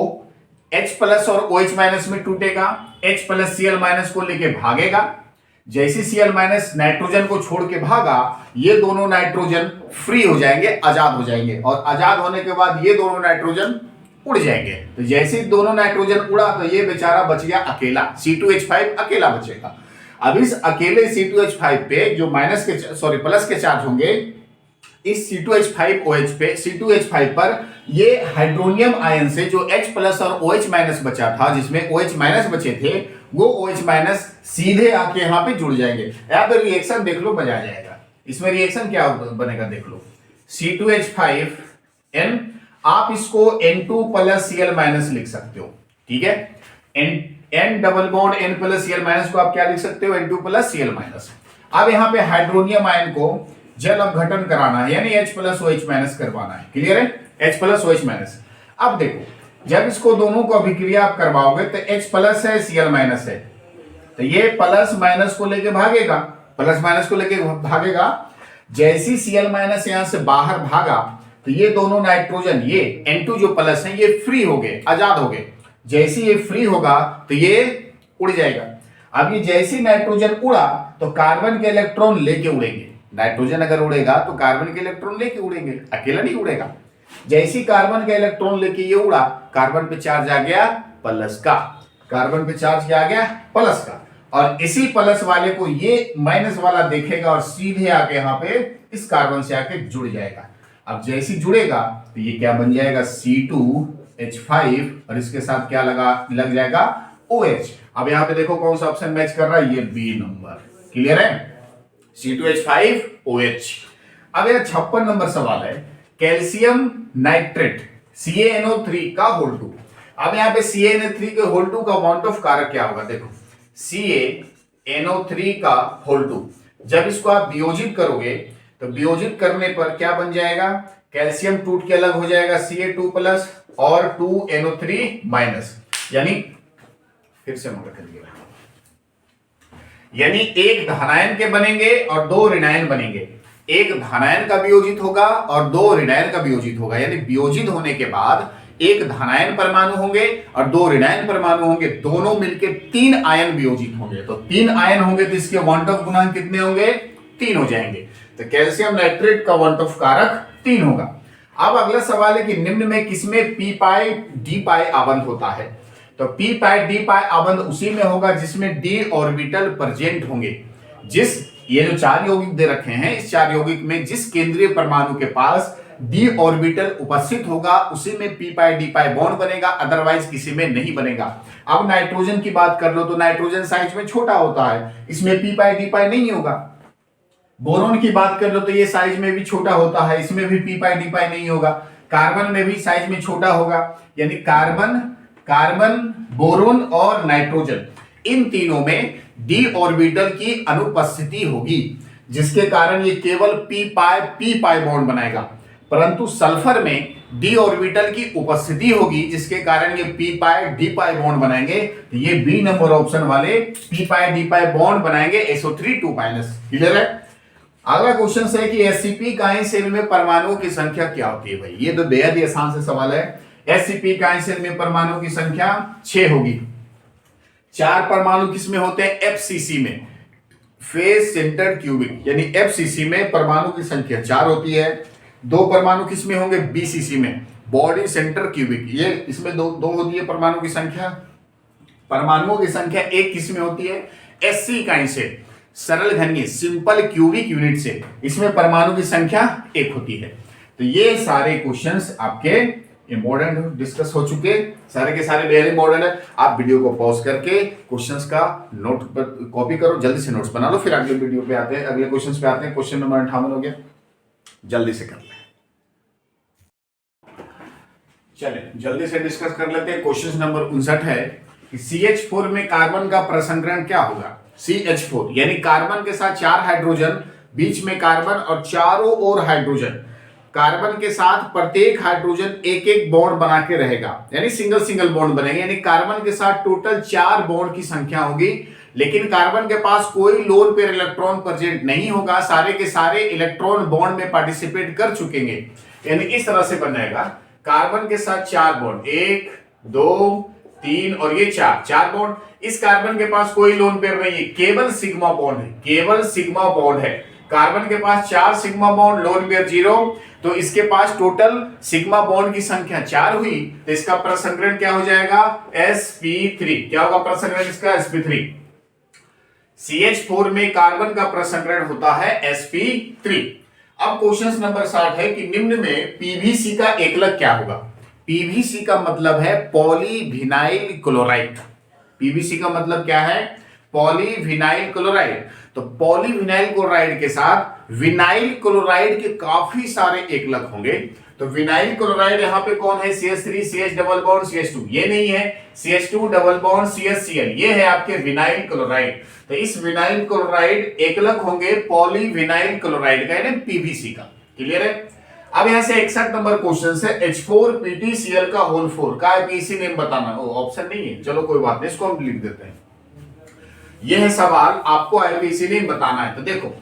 H+ और OH- में टूटेगा, H+ Cl- को लेके भागेगा। जैसे Cl- नाइट्रोजन को छोड़ के भागा, ये दोनों नाइट्रोजन फ्री हो जाएंगे, आजाद हो जाएंगे, और आजाद होने के बाद ये दोनों नाइट्रोजन उड़ जाएंगे। तो जैसे ही दोनों नाइट्रोजन उड़ा तो ये बेचारा बच गया अकेला, C2H5 अकेला बचेगा। अब इस अकेले C2H5 पे जो प्लस के चार्ज होंगे, इस C2H5OH पे C2H5 पर ये हाइड्रोनियम आयन से जो H+ और OH- बचा था, जिसमें OH- बचे थे, वो OH- सीधे आके यहां पे जुड़ जाएंगे। यहां पे रिएक्शन देख लो, मजा आ जाएगा। इसमें रिएक्शन क्या बनेगा देख लो। C2H5N, आप इसको N2+ Cl- लिख सकते हो, ठीक है। N double bond N+ Cl- को आप क्या लिख सकते हो? N2+ Cl-। अब यहां पे हाइड्रोनियम आयन को जल अपघटन कराना है, यानी H+ OH- करवाना है। क्लियर है? H+ OH-। अब देखो, जब इसको दोनों को अभिक्रिया आप करवाओगे तो H+ है, Cl- है, तो ये प्लस को लेके भागेगा, प्लस को लेके भागेगा। जैसी Cl- यहां से बाहर भागा तो ये दोनों नाइट्रोजन, ये N2 जो प्लस है, ये फ्री हो गए, आजाद हो गए। जैसे ये फ्री होगा तो ये उड़ जाएगा। अब ये जैसे नाइट्रोजन उड़ा तो कार्बन के इलेक्ट्रॉन लेके उड़ेंगे। नाइट्रोजन अगर उड़ेगा तो कार्बन के इलेक्ट्रॉन लेके उड़ेंगे, अकेला नहीं उड़ेगा। जैसे कार्बन का इलेक्ट्रॉन लेके ये उड़ा, कार्बन पे चार्ज आ गया प्लस का, कार्बन पे चार्ज क्या आ गया? प्लस का। और इसी प्लस वाले को ये माइनस वाला देखेगा और सीधे आके यहां पे इस कार्बन से आके जुड़ जाएगा। अब जैसे जुड़ेगा तो ये क्या बन जाएगा? C2H5, और इसके साथ क्या लग जाएगा? OH। अब यहां पे देखो कौन सा ऑप्शन मैच कर रहा है, ये बी नंबर। क्लियर है? C2H5OH। अब यह 56 नंबर सवाल है, कैल्शियम नाइट्रेट CaNO3 का होल 2। अब यहां पे CaNO3 के होल 2 का अमाउंट ऑफ कारक क्या होगा? देखो, CaNO3 का होल 2, जब इसको आप वियोजित करोगे तो वियोजित करने पर क्या बन जाएगा? कैल्शियम टूट के अलग हो जाएगा, Ca2+ और 2NO3-, यानी फिर से हम रख दिया, यानी एक धनायन के बनेंगे और दो ऋणायन बनेंगे। एक धनायन का वियोजित होगा और दो ऋणायन का वियोजित होगा, यानी वियोजित होने के बाद एक धनायन परमाणु होंगे और दो ऋणायन परमाणु होंगे, दोनों मिलकर 3 आयन वियोजित होंगे। तो 3 आयन होंगे तो इसके वॉन्ट ऑफ गुणांक कितने होंगे? 3 हो जाएंगे। तो कैल्शियम नाइट्रेट का वॉन्ट ऑफ कारक 3 होगा। अब अगला सवाल है कि निम्न में किसमें p π आबंध होता है? तो p π आबंध उसी में होगा जिसमें d ऑर्बिटल प्रेजेंट होंगे। जिस ये जो 4 यौगिक दे रखे हैं, इस 4 यौगिक में जिस केंद्रीय परमाणु के पास d ऑर्बिटल उपस्थित होगा उसी में p π बॉन्ड बनेगा, अदरवाइज किसी में नहीं बनेगा। अब नाइट्रोजन की बात कर लो तो नाइट्रोजन साइज में छोटा होता है, इसमें p π नहीं होगा। बोरोन की बात कर लो तो ये साइज में भी छोटा होता है, इसमें भी p π नहीं होगा। कार्बन में भी साइज में छोटा होगा, यानी कार्बन, बोरोन और नाइट्रोजन, इन तीनों में d ऑर्बिटल की अनुपस्थिति होगी, जिसके कारण ये केवल p π बॉन्ड बनाएगा। परंतु सल्फर में d ऑर्बिटल की उपस्थिति होगी, जिसके कारण ये p π बॉन्ड बनाएंगे। तो ये बी नंबर ऑप्शन वाले p π बॉन्ड बनाएंगे SO3 2-। क्लियर है? अगला क्वेश्चन है कि SCP काइन शेल में परमाणुओं की संख्या क्या होती है? भाई ये तो बेहद ही आसान से सवाल है। SCP काइन शेल में परमाणुओं की संख्या 6 होगी। 4 परमाणु किसमें होते हैं? FCC में, फेज सेंटर क्यूबिक, यानी FCC में परमाणु की संख्या 4 होती है। 2 परमाणु किसमें होंगे? BCC में, बॉडी सेंटर क्यूबिक, ये इसमें दो होती है परमाणु की संख्या। परमाणुओं की संख्या 1 किसमें होती है? SC काइन शेल, सरल घनीय, सिंपल क्यूबिक यूनिट से, इसमें परमाणु की संख्या 1 होती है। तो ये सारे क्वेश्चंस आपके इंपॉर्टेंट डिस्कस हो चुके, सारे के सारे वेरी इंपॉर्टेंट है। आप वीडियो को पॉज करके क्वेश्चंस का नोट पर कॉपी करो, जल्दी से नोट्स बना लो, फिर अगले वीडियो पे आते हैं, अगले क्वेश्चंस पे आते हैं। क्वेश्चन नंबर 58 हो गया, जल्दी से कर लें। चलिए जल्दी से डिस्कस कर लेते हैं। क्वेश्चन नंबर 59 है कि CH4 में कार्बन का प्रसंकरण क्या होगा। CH4 यानी कार्बन के साथ 4 हाइड्रोजन, बीच में कार्बन और चारों ओर हाइड्रोजन। कार्बन के साथ प्रत्येक हाइड्रोजन एक एक बॉन्ड बना के रहेगा, यानी सिंगल सिंगल बॉन्ड बनेंगे, यानी कार्बन के साथ टोटल 4 बॉन्ड की संख्या होगी। लेकिन कार्बन के पास कोई लोन पेयर इलेक्ट्रॉन प्रेजेंट नहीं होगा, सारे के सारे इलेक्ट्रॉन बॉन्ड में पार्टिसिपेट कर चुकेंगे। यानी इस तरह से बनेगा कार्बन के साथ 4 बॉन्ड, 1 2 3 और ये 4 बॉन्ड। इस कार्बन के पास कोई लोन पेयर नहीं है, केवल सिग्मा बॉन्ड है, केवल सिग्मा बॉन्ड है। कार्बन के पास 4 सिग्मा बॉन्ड, लोन पेयर 0, तो इसके पास टोटल सिग्मा बॉन्ड की संख्या 4 हुई, तो इसका प्रसंकरण क्या हो जाएगा sp3। क्या होगा प्रसंकरण इसका sp3। CH4 में कार्बन का प्रसंकरण होता है sp3। अब क्वेश्चन नंबर 60 है कि निम्न में पीवीसी का एकलक क्या होगा। पीवीसी का मतलब है पॉलीविनाइल क्लोराइड। पीवीसी का मतलब क्या है, पॉलीविनाइल क्लोराइड। तो पॉलीविनाइल क्लोराइड के साथ विनाइल क्लोराइड के काफी सारे एकलक होंगे। तो विनाइल क्लोराइड यहाँ पे कौन है, CH3 CH double bond CH2, ये नहीं है, CH2 डबल बॉन्ड CHCl, ये है आपके विनाइल क्लोराइड। तो इस विनाइल क्लोराइड एकलक होंगे पॉलीविनाइल क्लोराइड का, यानी पीवीसी का। क्लियर है। अब यहां से 61 नंबर क्वेश्चन से H4PtCl का होल 4 का आईपीसी नेम बताना। ऑप्शन नहीं है, चलो कोई बात नहीं, इसको हम लिख देते हैं। यह है सवाल, आपको आईपीसी नेम बताना है। तो देखो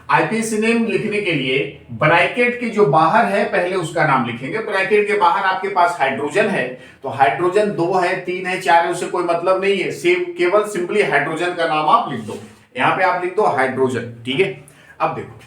आईपीसी नेम लिखने के लिए ब्रैकेट के जो बाहर है पहले उसका नाम लिखेंगे। ब्रैकेट के बाहर आपके पास हाइड्रोजन है, तो हाइड्रोजन 2 है 3 है 4 है, उससे कोई मतलब नहीं है, केवल सिंपली हाइड्रोजन का नाम आप लिख दो। यहां पे आप लिख दो हाइड्रोजन, ठीक है। अब देखो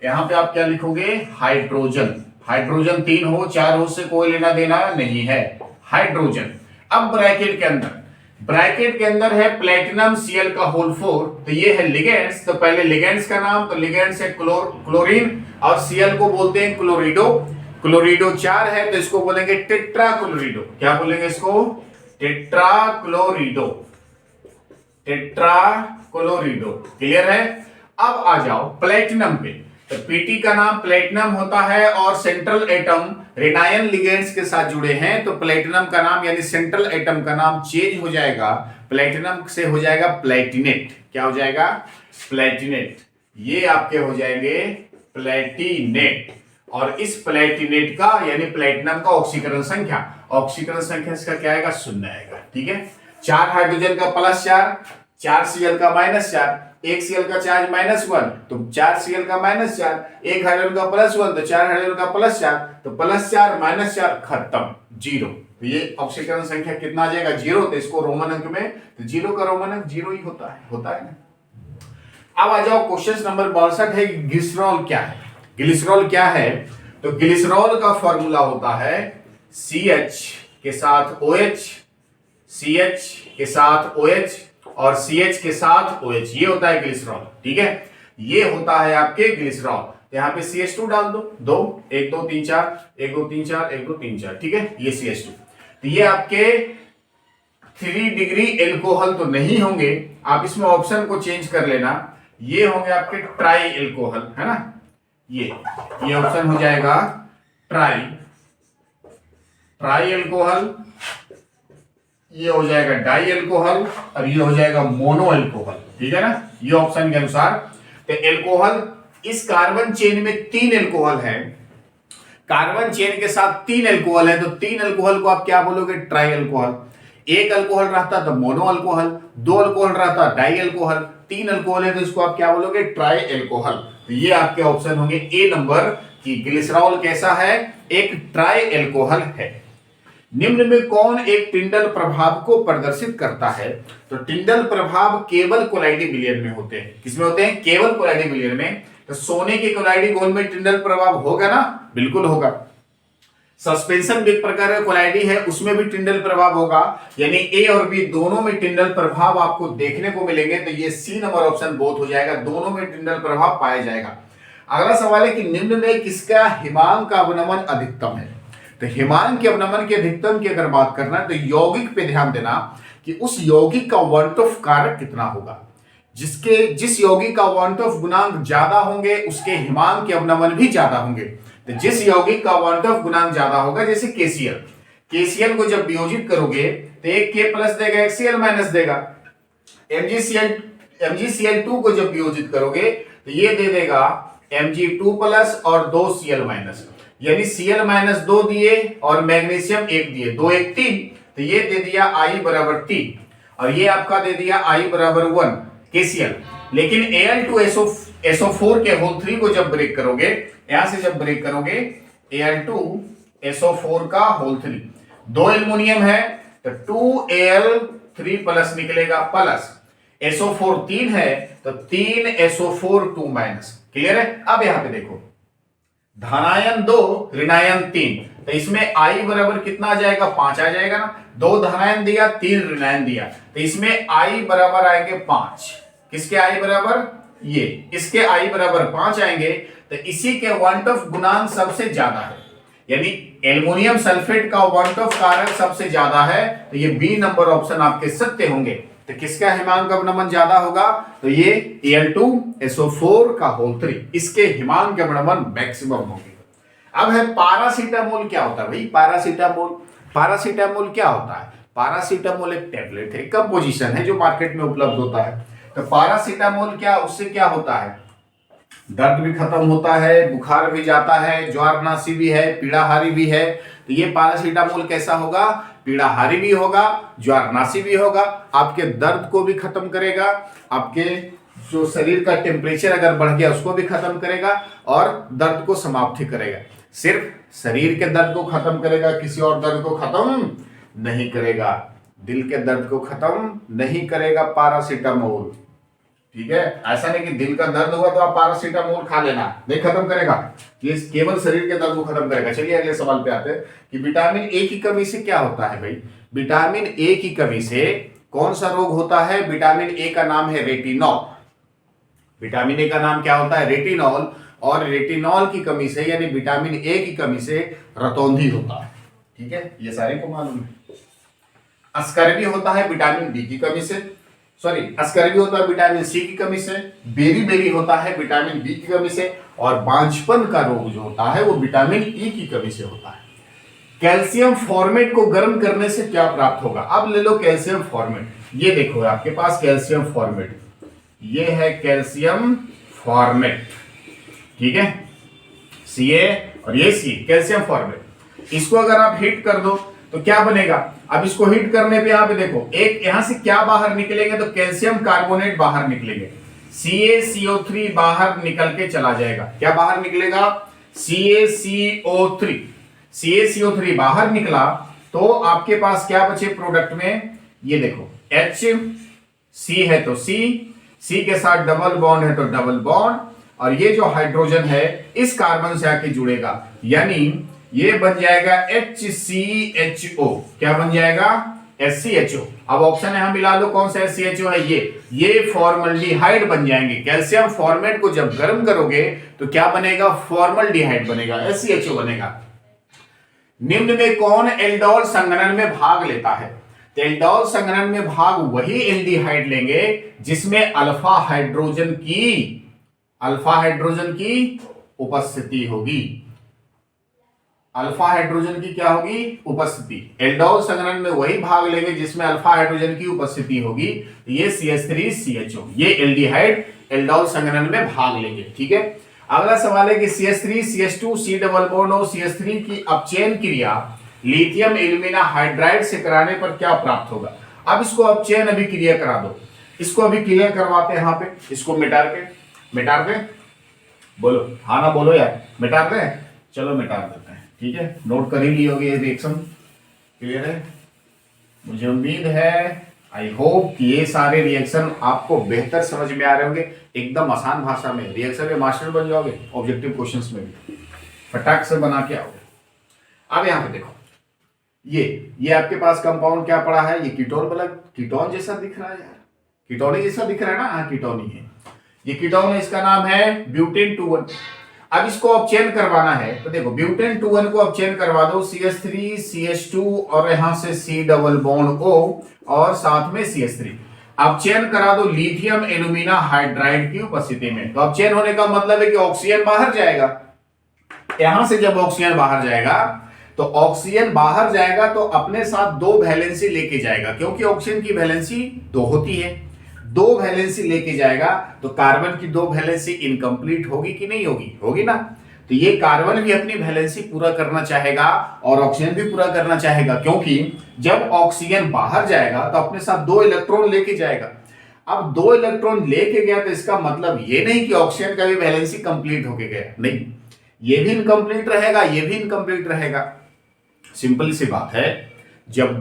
यहां पे आप क्या लिखोगे, हाइड्रोजन। हाइड्रोजन 3 हो 4 हो से कोई लेना देना नहीं है, हाइड्रोजन। अब ब्रैकेट के अंदर है प्लेटिनम Cl का होल 4, तो ये है लिगेंड्स। तो पहले लिगेंड्स का नाम, तो लिगेंड्स है क्लोरीन और Cl को बोलते हैं क्लोरिडो। क्लोरिडो 4 है तो इसको बोलेंगे टेट्राक्लोरिडो। क्या बोलेंगे इसको, टेट्राक्लोरिडो, टेट्राक्लोरिडो। क्लियर है। अब आ जाओ प्लेटिनम पे, तो पीटी का नाम प्लेटिनम होता है और सेंट्रल एटम रेनायन लिगेंड्स के साथ जुड़े हैं, तो प्लेटिनम का नाम यानी सेंट्रल एटम का नाम चेंज हो जाएगा, प्लेटिनम से हो जाएगा प्लेटिनेट। क्या हो जाएगा, प्लेटिनेट। ये आपके हो जाएंगे प्लेटिनेट। और इस प्लेटिनेट का यानी प्लेटिनम का ऑक्सीकरण संख्या इसका क्या आएगा, 0 आएगा। ठीक है। 4 हाइड्रोजन का +4, 4 Cl का -4, 1 Cl का चार्ज -1, तो 4 Cl का -4, 1 हाइड्रोजन का +1, तो 4 हाइड्रोजन का +4, तो +4 -4 खत्म, 0। तो ये ऑक्सीकरण संख्या कितना आ जाएगा, 0। तो इसको रोमन अंक में, तो 0 का रोमन अंक 0 ही होता है ना। अब आ जाओ क्वेश्चन नंबर 62 है, ग्लिसरॉल क्या है। ग्लिसरॉल क्या है, तो ग्लिसरॉल का फॉर्मूला होता है CH के साथ OH, CH के साथ OH और CH के साथ OH, ये होता है ग्लिसरॉल। ठीक है, ये होता है आपके ग्लिसरॉल। यहाँ पे CH2 डाल दो, 2 1 2 3 4 1 2 3 4 1 2 3 4, ठीक है, ये CH2। तो ये आपके 3 डिग्री एल्कोहल तो नहीं होंगे, आप इसमें ऑप्शन को चेंज कर लेना, ये होंगे आपके ट्राई एल्कोहल, है ना। ये ऑप्शन हो जाएगा ट्राई एल्कोहल, ये हो जाएगा डाई एल्कोहल और ये हो जाएगा मोनो एल्कोहल। ठीक है ना, ये ऑप्शन के अनुसार। तो एल्कोहल, इस कार्बन चेन में 3 एल्कोहल है, कार्बन चेन के साथ 3 एल्कोहल है, तो 3 एल्कोहल को आप क्या बोलोगे, ट्राई एल्कोहल। 1 अल्कोहल रहता तो मोनो अल्कोहल, 2 अल्कोहल रहता डाई एल्कोहल, 3 अल्कोहल है तो इसको आप क्या बोलोगे, ट्राई एल्कोहल। तो ये आपके ऑप्शन होंगे ए नंबर कि ग्लिसरॉल कैसा है, एक ट्राई एल्कोहल है। निम्न में कौन एक टिंडल प्रभाव को प्रदर्शित करता है, तो टिंडल प्रभाव केवल कोलाइडी विलयन में होते हैं। किसमें होते हैं, केवल कोलाइडी विलयन में। तो सोने के कोलाइडी गोल में टिंडल प्रभाव होगा ना, बिल्कुल होगा। सस्पेंशन भी एक प्रकार का कोलाइडी है, उसमें भी टिंडल प्रभाव होगा, यानी ए और बी दोनों में टिंडल प्रभाव आपको देखने को मिलेंगे। तो ये सी नंबर ऑप्शन बोथ हो जाएगा, दोनों में टिंडल प्रभाव पाया जाएगा। अगला सवाल है कि निम्न में किसका हिमांक का अवनमन अधिकतम है। तो हिमांक के अवनमन के अधिकतम की अगर बात करना है तो यौगिक पे ध्यान देना कि उस यौगिक का वॉन-टॉफ कारक कितना होगा। जिस यौगिक का वॉन-टॉफ गुणांक ज्यादा होंगे उसके हिमांक के अवनमन भी ज्यादा होंगे। तो जिस यौगिक का वॉन-टॉफ गुणांक ज्यादा होगा, जैसे KCl को जब वियोजित करोगे तो एक K प्लस देगा, एक Cl माइनस देगा। MgCl2 को जब वियोजित करोगे तो ये दे देगा Mg2 प्लस और 2 Cl माइनस, यानी Cl माइनस 2 दिए और मैग्नीशियम 1 दिए, 2 1 3, तो ये दे दिया I बराबर 3 और ये आपका दे दिया I बराबर 1 KCl। लेकिन Al2SO4 के होल 3 को जब ब्रेक करोगे, यहां से जब ब्रेक करोगे Al2SO4 का होल 3, 2 एल्युमिनियम है तो 2Al3 प्लस निकलेगा, प्लस SO4 3 है तो 3SO4 2 माइनस। क्लियर है? अब यहां पे देखो, धनायन 2 ऋणायन 3, तो इसमें I बराबर कितना आ जाएगा, 5 आ जाएगा ना। 2 धनायन दिया, 3 ऋणायन दिया, तो इसमें I बराबर आएंगे 5। किसके I बराबर? ये, इसके I बराबर 5 आएंगे, तो इसी के वन ऑफ गुणांक सबसे ज्यादा है, यानी एल्युमिनियम सल्फेट का वन ऑफ कारक सबसे ज्यादा है, तो ये बी नंबर ऑप्शन आपके सत्य होंगे। तो किसका हिमांक अवनमन ज्यादा होगा? तो ये Al2SO4 का होल 3, इसके हिमांक अवनमन मैक्सिमम होंगे। अब है पारासीटामोल। क्या होता है भाई पारासीटामोल? पारासीटामोल क्या होता है? पारासीटामोल एक टैबलेट है, कंपोजिशन है जो मार्केट में उपलब्ध होता है। तो पारासीटामोल क्या, उससे क्या होता है? दर्द भी खत्म होता है, बुखार भी जाता है, ज्वारनाशी भी है, पीड़ाहारी भी है। तो ये पारासीटामोल कैसा होगा? पीड़ाहारी भी होगा, ज्वारनाशी भी होगा, आपके दर्द को भी खत्म करेगा, आपके जो शरीर का टेम्परेचर अगर बढ़ गया उसको भी खत्म करेगा और दर्द को समाप्त करेगा। सिर्फ शरीर के दर्द को खत्म करेगा, किसी और दर्द को खत्म नहीं करेगा, दिल के दर्द को खत्म नहीं करेगा पारासीटामोल। ठीक है, ऐसा नहीं कि दिल का दर्द हुआ तो आप पारासीटामोल खा लेना, नहीं खत्म करेगा, ये केवल शरीर के दर्द को खत्म करेगा। चलिए अगले सवाल पे आते हैं कि विटामिन ए की कमी से क्या होता है भाई? विटामिन ए की कमी से कौन सा रोग होता है? विटामिन ए का नाम है रेटिनॉल। विटामिन ए का नाम क्या होता है? रेटिनॉल। और रेटिनॉल की कमी से यानी विटामिन ए की कमी से रतौंधी होता है। ठीक है, ये सारे को मालूम है। अस्कर्वी होता है विटामिन डी की कमी से, अस्कर्वी होता है विटामिन सी की कमी से, बेरी होता है विटामिन बी की कमी से, और बांझपन का रोग जो होता है वो विटामिन ई की कमी से होता है। कैल्शियम फॉर्मेट को गर्म करने से क्या प्राप्त होगा? अब ले लो कैल्शियम फॉर्मेट, ये देखो आपके पास कैल्शियम फॉर्मेट, ये है कैल्शियम फॉर्मेट, ठीक है, Ca और ये C, कैल्शियम फॉर्मेट। इसको अगर आप हीट कर दो तो क्या बनेगा? अब इसको हीट करने पे यहाँ पे देखो, एक यहां से क्या बाहर निकलेंगे? तो कैल्शियम कार्बोनेट बाहर निकलेंगे, CaCO3 बाहर निकल के चला जाएगा। क्या बाहर निकलेगा? CaCO3। CaCO3 बाहर निकला तो आपके पास क्या बचे प्रोडक्ट में? ये देखो HC है तो C के साथ डबल बॉन्ड है तो डबल बॉन्ड, और ये जो हाइड्रोजन है इस कार्बन से आके जुड़ेगा, यानी ये बन जाएगा HCHO। क्या बन जाएगा? SCHO। अब ऑप्शन यहां मिला लो, कौन सा SCHO है? ये फॉर्मल्डिहाइड बन जाएंगे। कैल्शियम फॉर्मेट को जब गर्म करोगे तो क्या बनेगा? फॉर्मल्डिहाइड बनेगा, SCHO बनेगा। निम्न में कौन एल्डोल संघनन में भाग लेता है? तो एल्डोल संघनन में भाग वही एल्डिहाइड लेंगे जिसमें अल्फा हाइड्रोजन की उपस्थिति होगी। अल्फा हाइड्रोजन की क्या होगी? उपस्थिति। एल्डोल संघनन में वही भाग लेंगे जिसमें अल्फा हाइड्रोजन की उपस्थिति होगी। तो ये CH3CHO, ये एल्डिहाइड एल्डोल संघनन में भाग लेंगे। ठीक है, अगला सवाल है कि CH3CH2 C डबल बॉन्ड और CH3 की अपचयन क्रिया लिथियम एल्यूमिना हाइड्राइड से कराने पर क्या प्राप्त होगा? अब इसको अपचयन अभी क्रिया करा दो, इसको अभी क्लियर करवाते हैं। यहाँ पे इसको मिटा के बोलो, हाँ ना बोलो यार, मिटा दे, चलो मिटा देते हैं। ठीक है, नोट कर ही ली होगी, ये रिएक्शन क्लियर है। मुझे उम्मीद है, आई होप कि ये सारे रिएक्शन आपको बेहतर समझ में आ रहे होंगे, एकदम आसान भाषा में। रिएक्शन में मास्टर बन जाओगे, ऑब्जेक्टिव क्वेश्चंस में भी फटाक से बना के आओगे। अब यहाँ पे देखो, ये आपके पास कंपाउंड क्या पड़ा है? ये कीटोन वाला, कीटोन जैसा दिख रहा है यार, कीटोनी जैसा दिख रहा है ना? हाँ कीटोनी है, ये कीटोन है, इसका नाम है ब्यूटेन 2,1। अब इसको अपचयन करवाना है तो देखो, ब्यूटेन 2,1 को अपचयन करवा दो, CH3CH2 और यहां से C डबल बॉन्ड O और साथ में CH3। अपचयन करा दो लिथियम एल्यूमिना हाइड्राइड की उपस्थिति में। तो अपचयन होने का मतलब है कि ऑक्सीजन बाहर जाएगा। यहां से जब ऑक्सीजन बाहर जाएगा तो ऑक्सीजन बाहर जाएगा तो अपने साथ 2 वैलेंसी लेके जाएगा, क्योंकि ऑक्सीजन की वैलेंसी 2 होती है। 2 वैलेंसी लेके जाएगा तो कार्बन की 2 वैलेंसी इनकम्प्लीट होगी कि नहीं होगी? होगी ना। तो ये कार्बन भी अपनी वैलेंसी पूरा करना चाहेगा और ऑक्सीजन भी पूरा करना चाहेगा, क्योंकि जब ऑक्सीजन बाहर जाएगा तो अपने साथ 2 इलेक्ट्रॉन लेके जाएगा। अब 2 इलेक्ट्रॉन लेके गया तो इसका मतलब ये नहीं कि ऑक्सीजन का भी वैलेंसी कंप्लीट होके गया, नहीं, ये भी इनकम्प्लीट रहेगा, ये भी इनकम्प्लीट रहेगा। सिंपल सी बात है, जब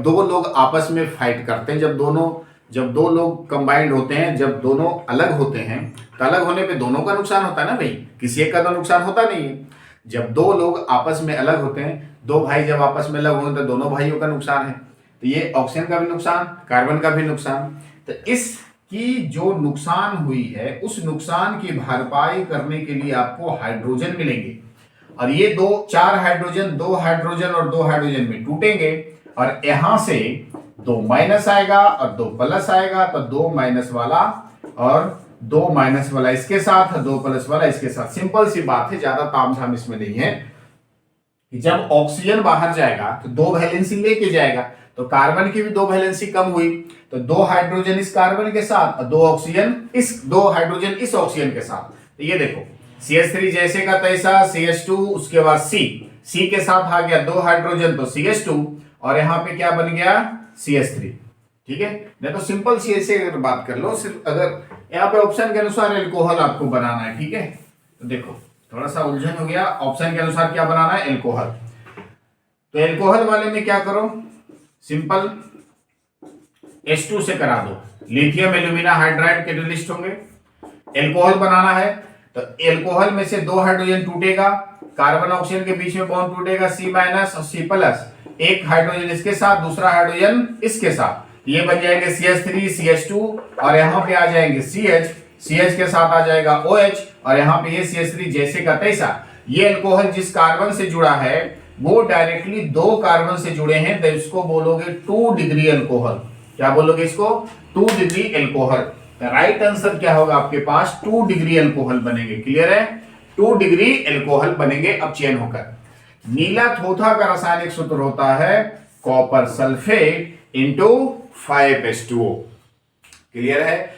2 लोग आपस में फाइट करते हैं, जब दो लोग कंबाइंड होते हैं, जब दोनों अलग होते हैं, तो अलग होने पे दोनों का नुकसान होता है ना भाई, किसी एक का तो नुकसान होता नहीं है। जब 2 लोग आपस में अलग होते हैं, 2 भाई जब आपस में अलग होते हैं तो दोनों भाइयों का नुकसान है। तो ये ऑक्सीजन का भी नुकसान, कार्बन का भी नुकसान। तो इसकी जो नुकसान हुई है, उस नुकसान की भरपाई करने के लिए आपको हाइड्रोजन मिलेंगे, और ये 4 हाइड्रोजन, 2 हाइड्रोजन और 2 हाइड्रोजन में टूटेंगे, और यहां से 2 माइनस आएगा और 2 प्लस आएगा, तो 2 माइनस वाला और 2 माइनस वाला इसके साथ, 2 प्लस वाला इसके साथ। सिंपल सी बात है, ज्यादा तामझाम इसमें नहीं है। जब ऑक्सीजन बाहर जाएगा तो 2 वैलेंसी लेके जाएगा, तो कार्बन की भी 2 वैलेंसी कम हुई, तो 2 हाइड्रोजन इस कार्बन के साथ और 2 हाइड्रोजन इस ऑक्सीजन के साथ। तो ये देखो CH3 जैसे का तैसा, CH2, उसके बाद C के साथ आ गया 2 हाइड्रोजन तो CH2, और यहां पे क्या बन गया? CH3। ठीक है, नहीं तो सिंपल सी ऐसे अगर बात कर लो, सिर्फ अगर यहाँ पे ऑप्शन के अनुसार एल्कोहल आपको बनाना है। ठीक है, तो देखो थोड़ा सा उलझन हो गया, ऑप्शन के अनुसार क्या बनाना है? एल्कोहल। तो एल्कोहल वाले में क्या करो, सिंपल H2 से करा दो, लिथियम एल्यूमिना हाइड्राइड कैटेलिस्ट होंगे। एल्कोहल बनाना है तो एल्कोहल में से 2 हाइड्रोजन टूटेगा, कार्बन ऑक्सीजन के बीच में बॉन्ड टूटेगा C- और C+, एक हाइड्रोजन इसके साथ, दूसरा हाइड्रोजन इसके साथ, ये बन जाएंगे CH3 CH2, और यहाँ पे आ जाएंगे CH के साथ आ जाएगा OH, और यहाँ पे ये CH3 जैसे का तैसा। ये अल्कोहल जिस कार्बन से जुड़ा है वो डायरेक्टली 2 कार्बन से जुड़े हैं, तो इसको बोलोगे 2 डिग्री अल्कोहल। क्या बोलोगे इसको? 2 डिग्री अल्कोहल। राइट आंसर क्या होगा आपके पास? 2 डिग्री अल्कोहल बनेंगे। क्लियर है? 2 डिग्री अल्कोहल बनेंगे। अब चयन होकर नीला थोथा का रासायनिक सूत्र होता है copper sulphate into 5H2O। Clear है?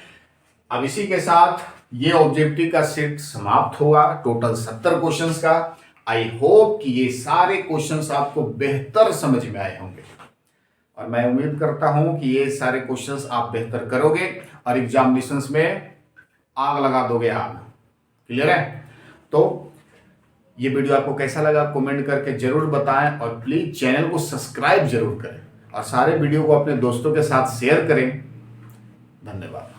अब इसी के साथ ये ऑब्जेक्टिव का सेट समाप्त हुआ, टोटल 70 क्वेश्चंस का। आई होप कि ये सारे क्वेश्चंस आपको बेहतर समझ में आए होंगे, और मैं उम्मीद करता हूं कि ये सारे क्वेश्चंस आप बेहतर करोगे और एग्जामिनेशंस में आग लगा दोगे आग। क्लियर है? तो ये वीडियो आपको कैसा लगा कमेंट करके जरूर बताएं, और प्लीज चैनल को सब्सक्राइब जरूर करें, और सारे वीडियो को अपने दोस्तों के साथ शेयर करें। धन्यवाद।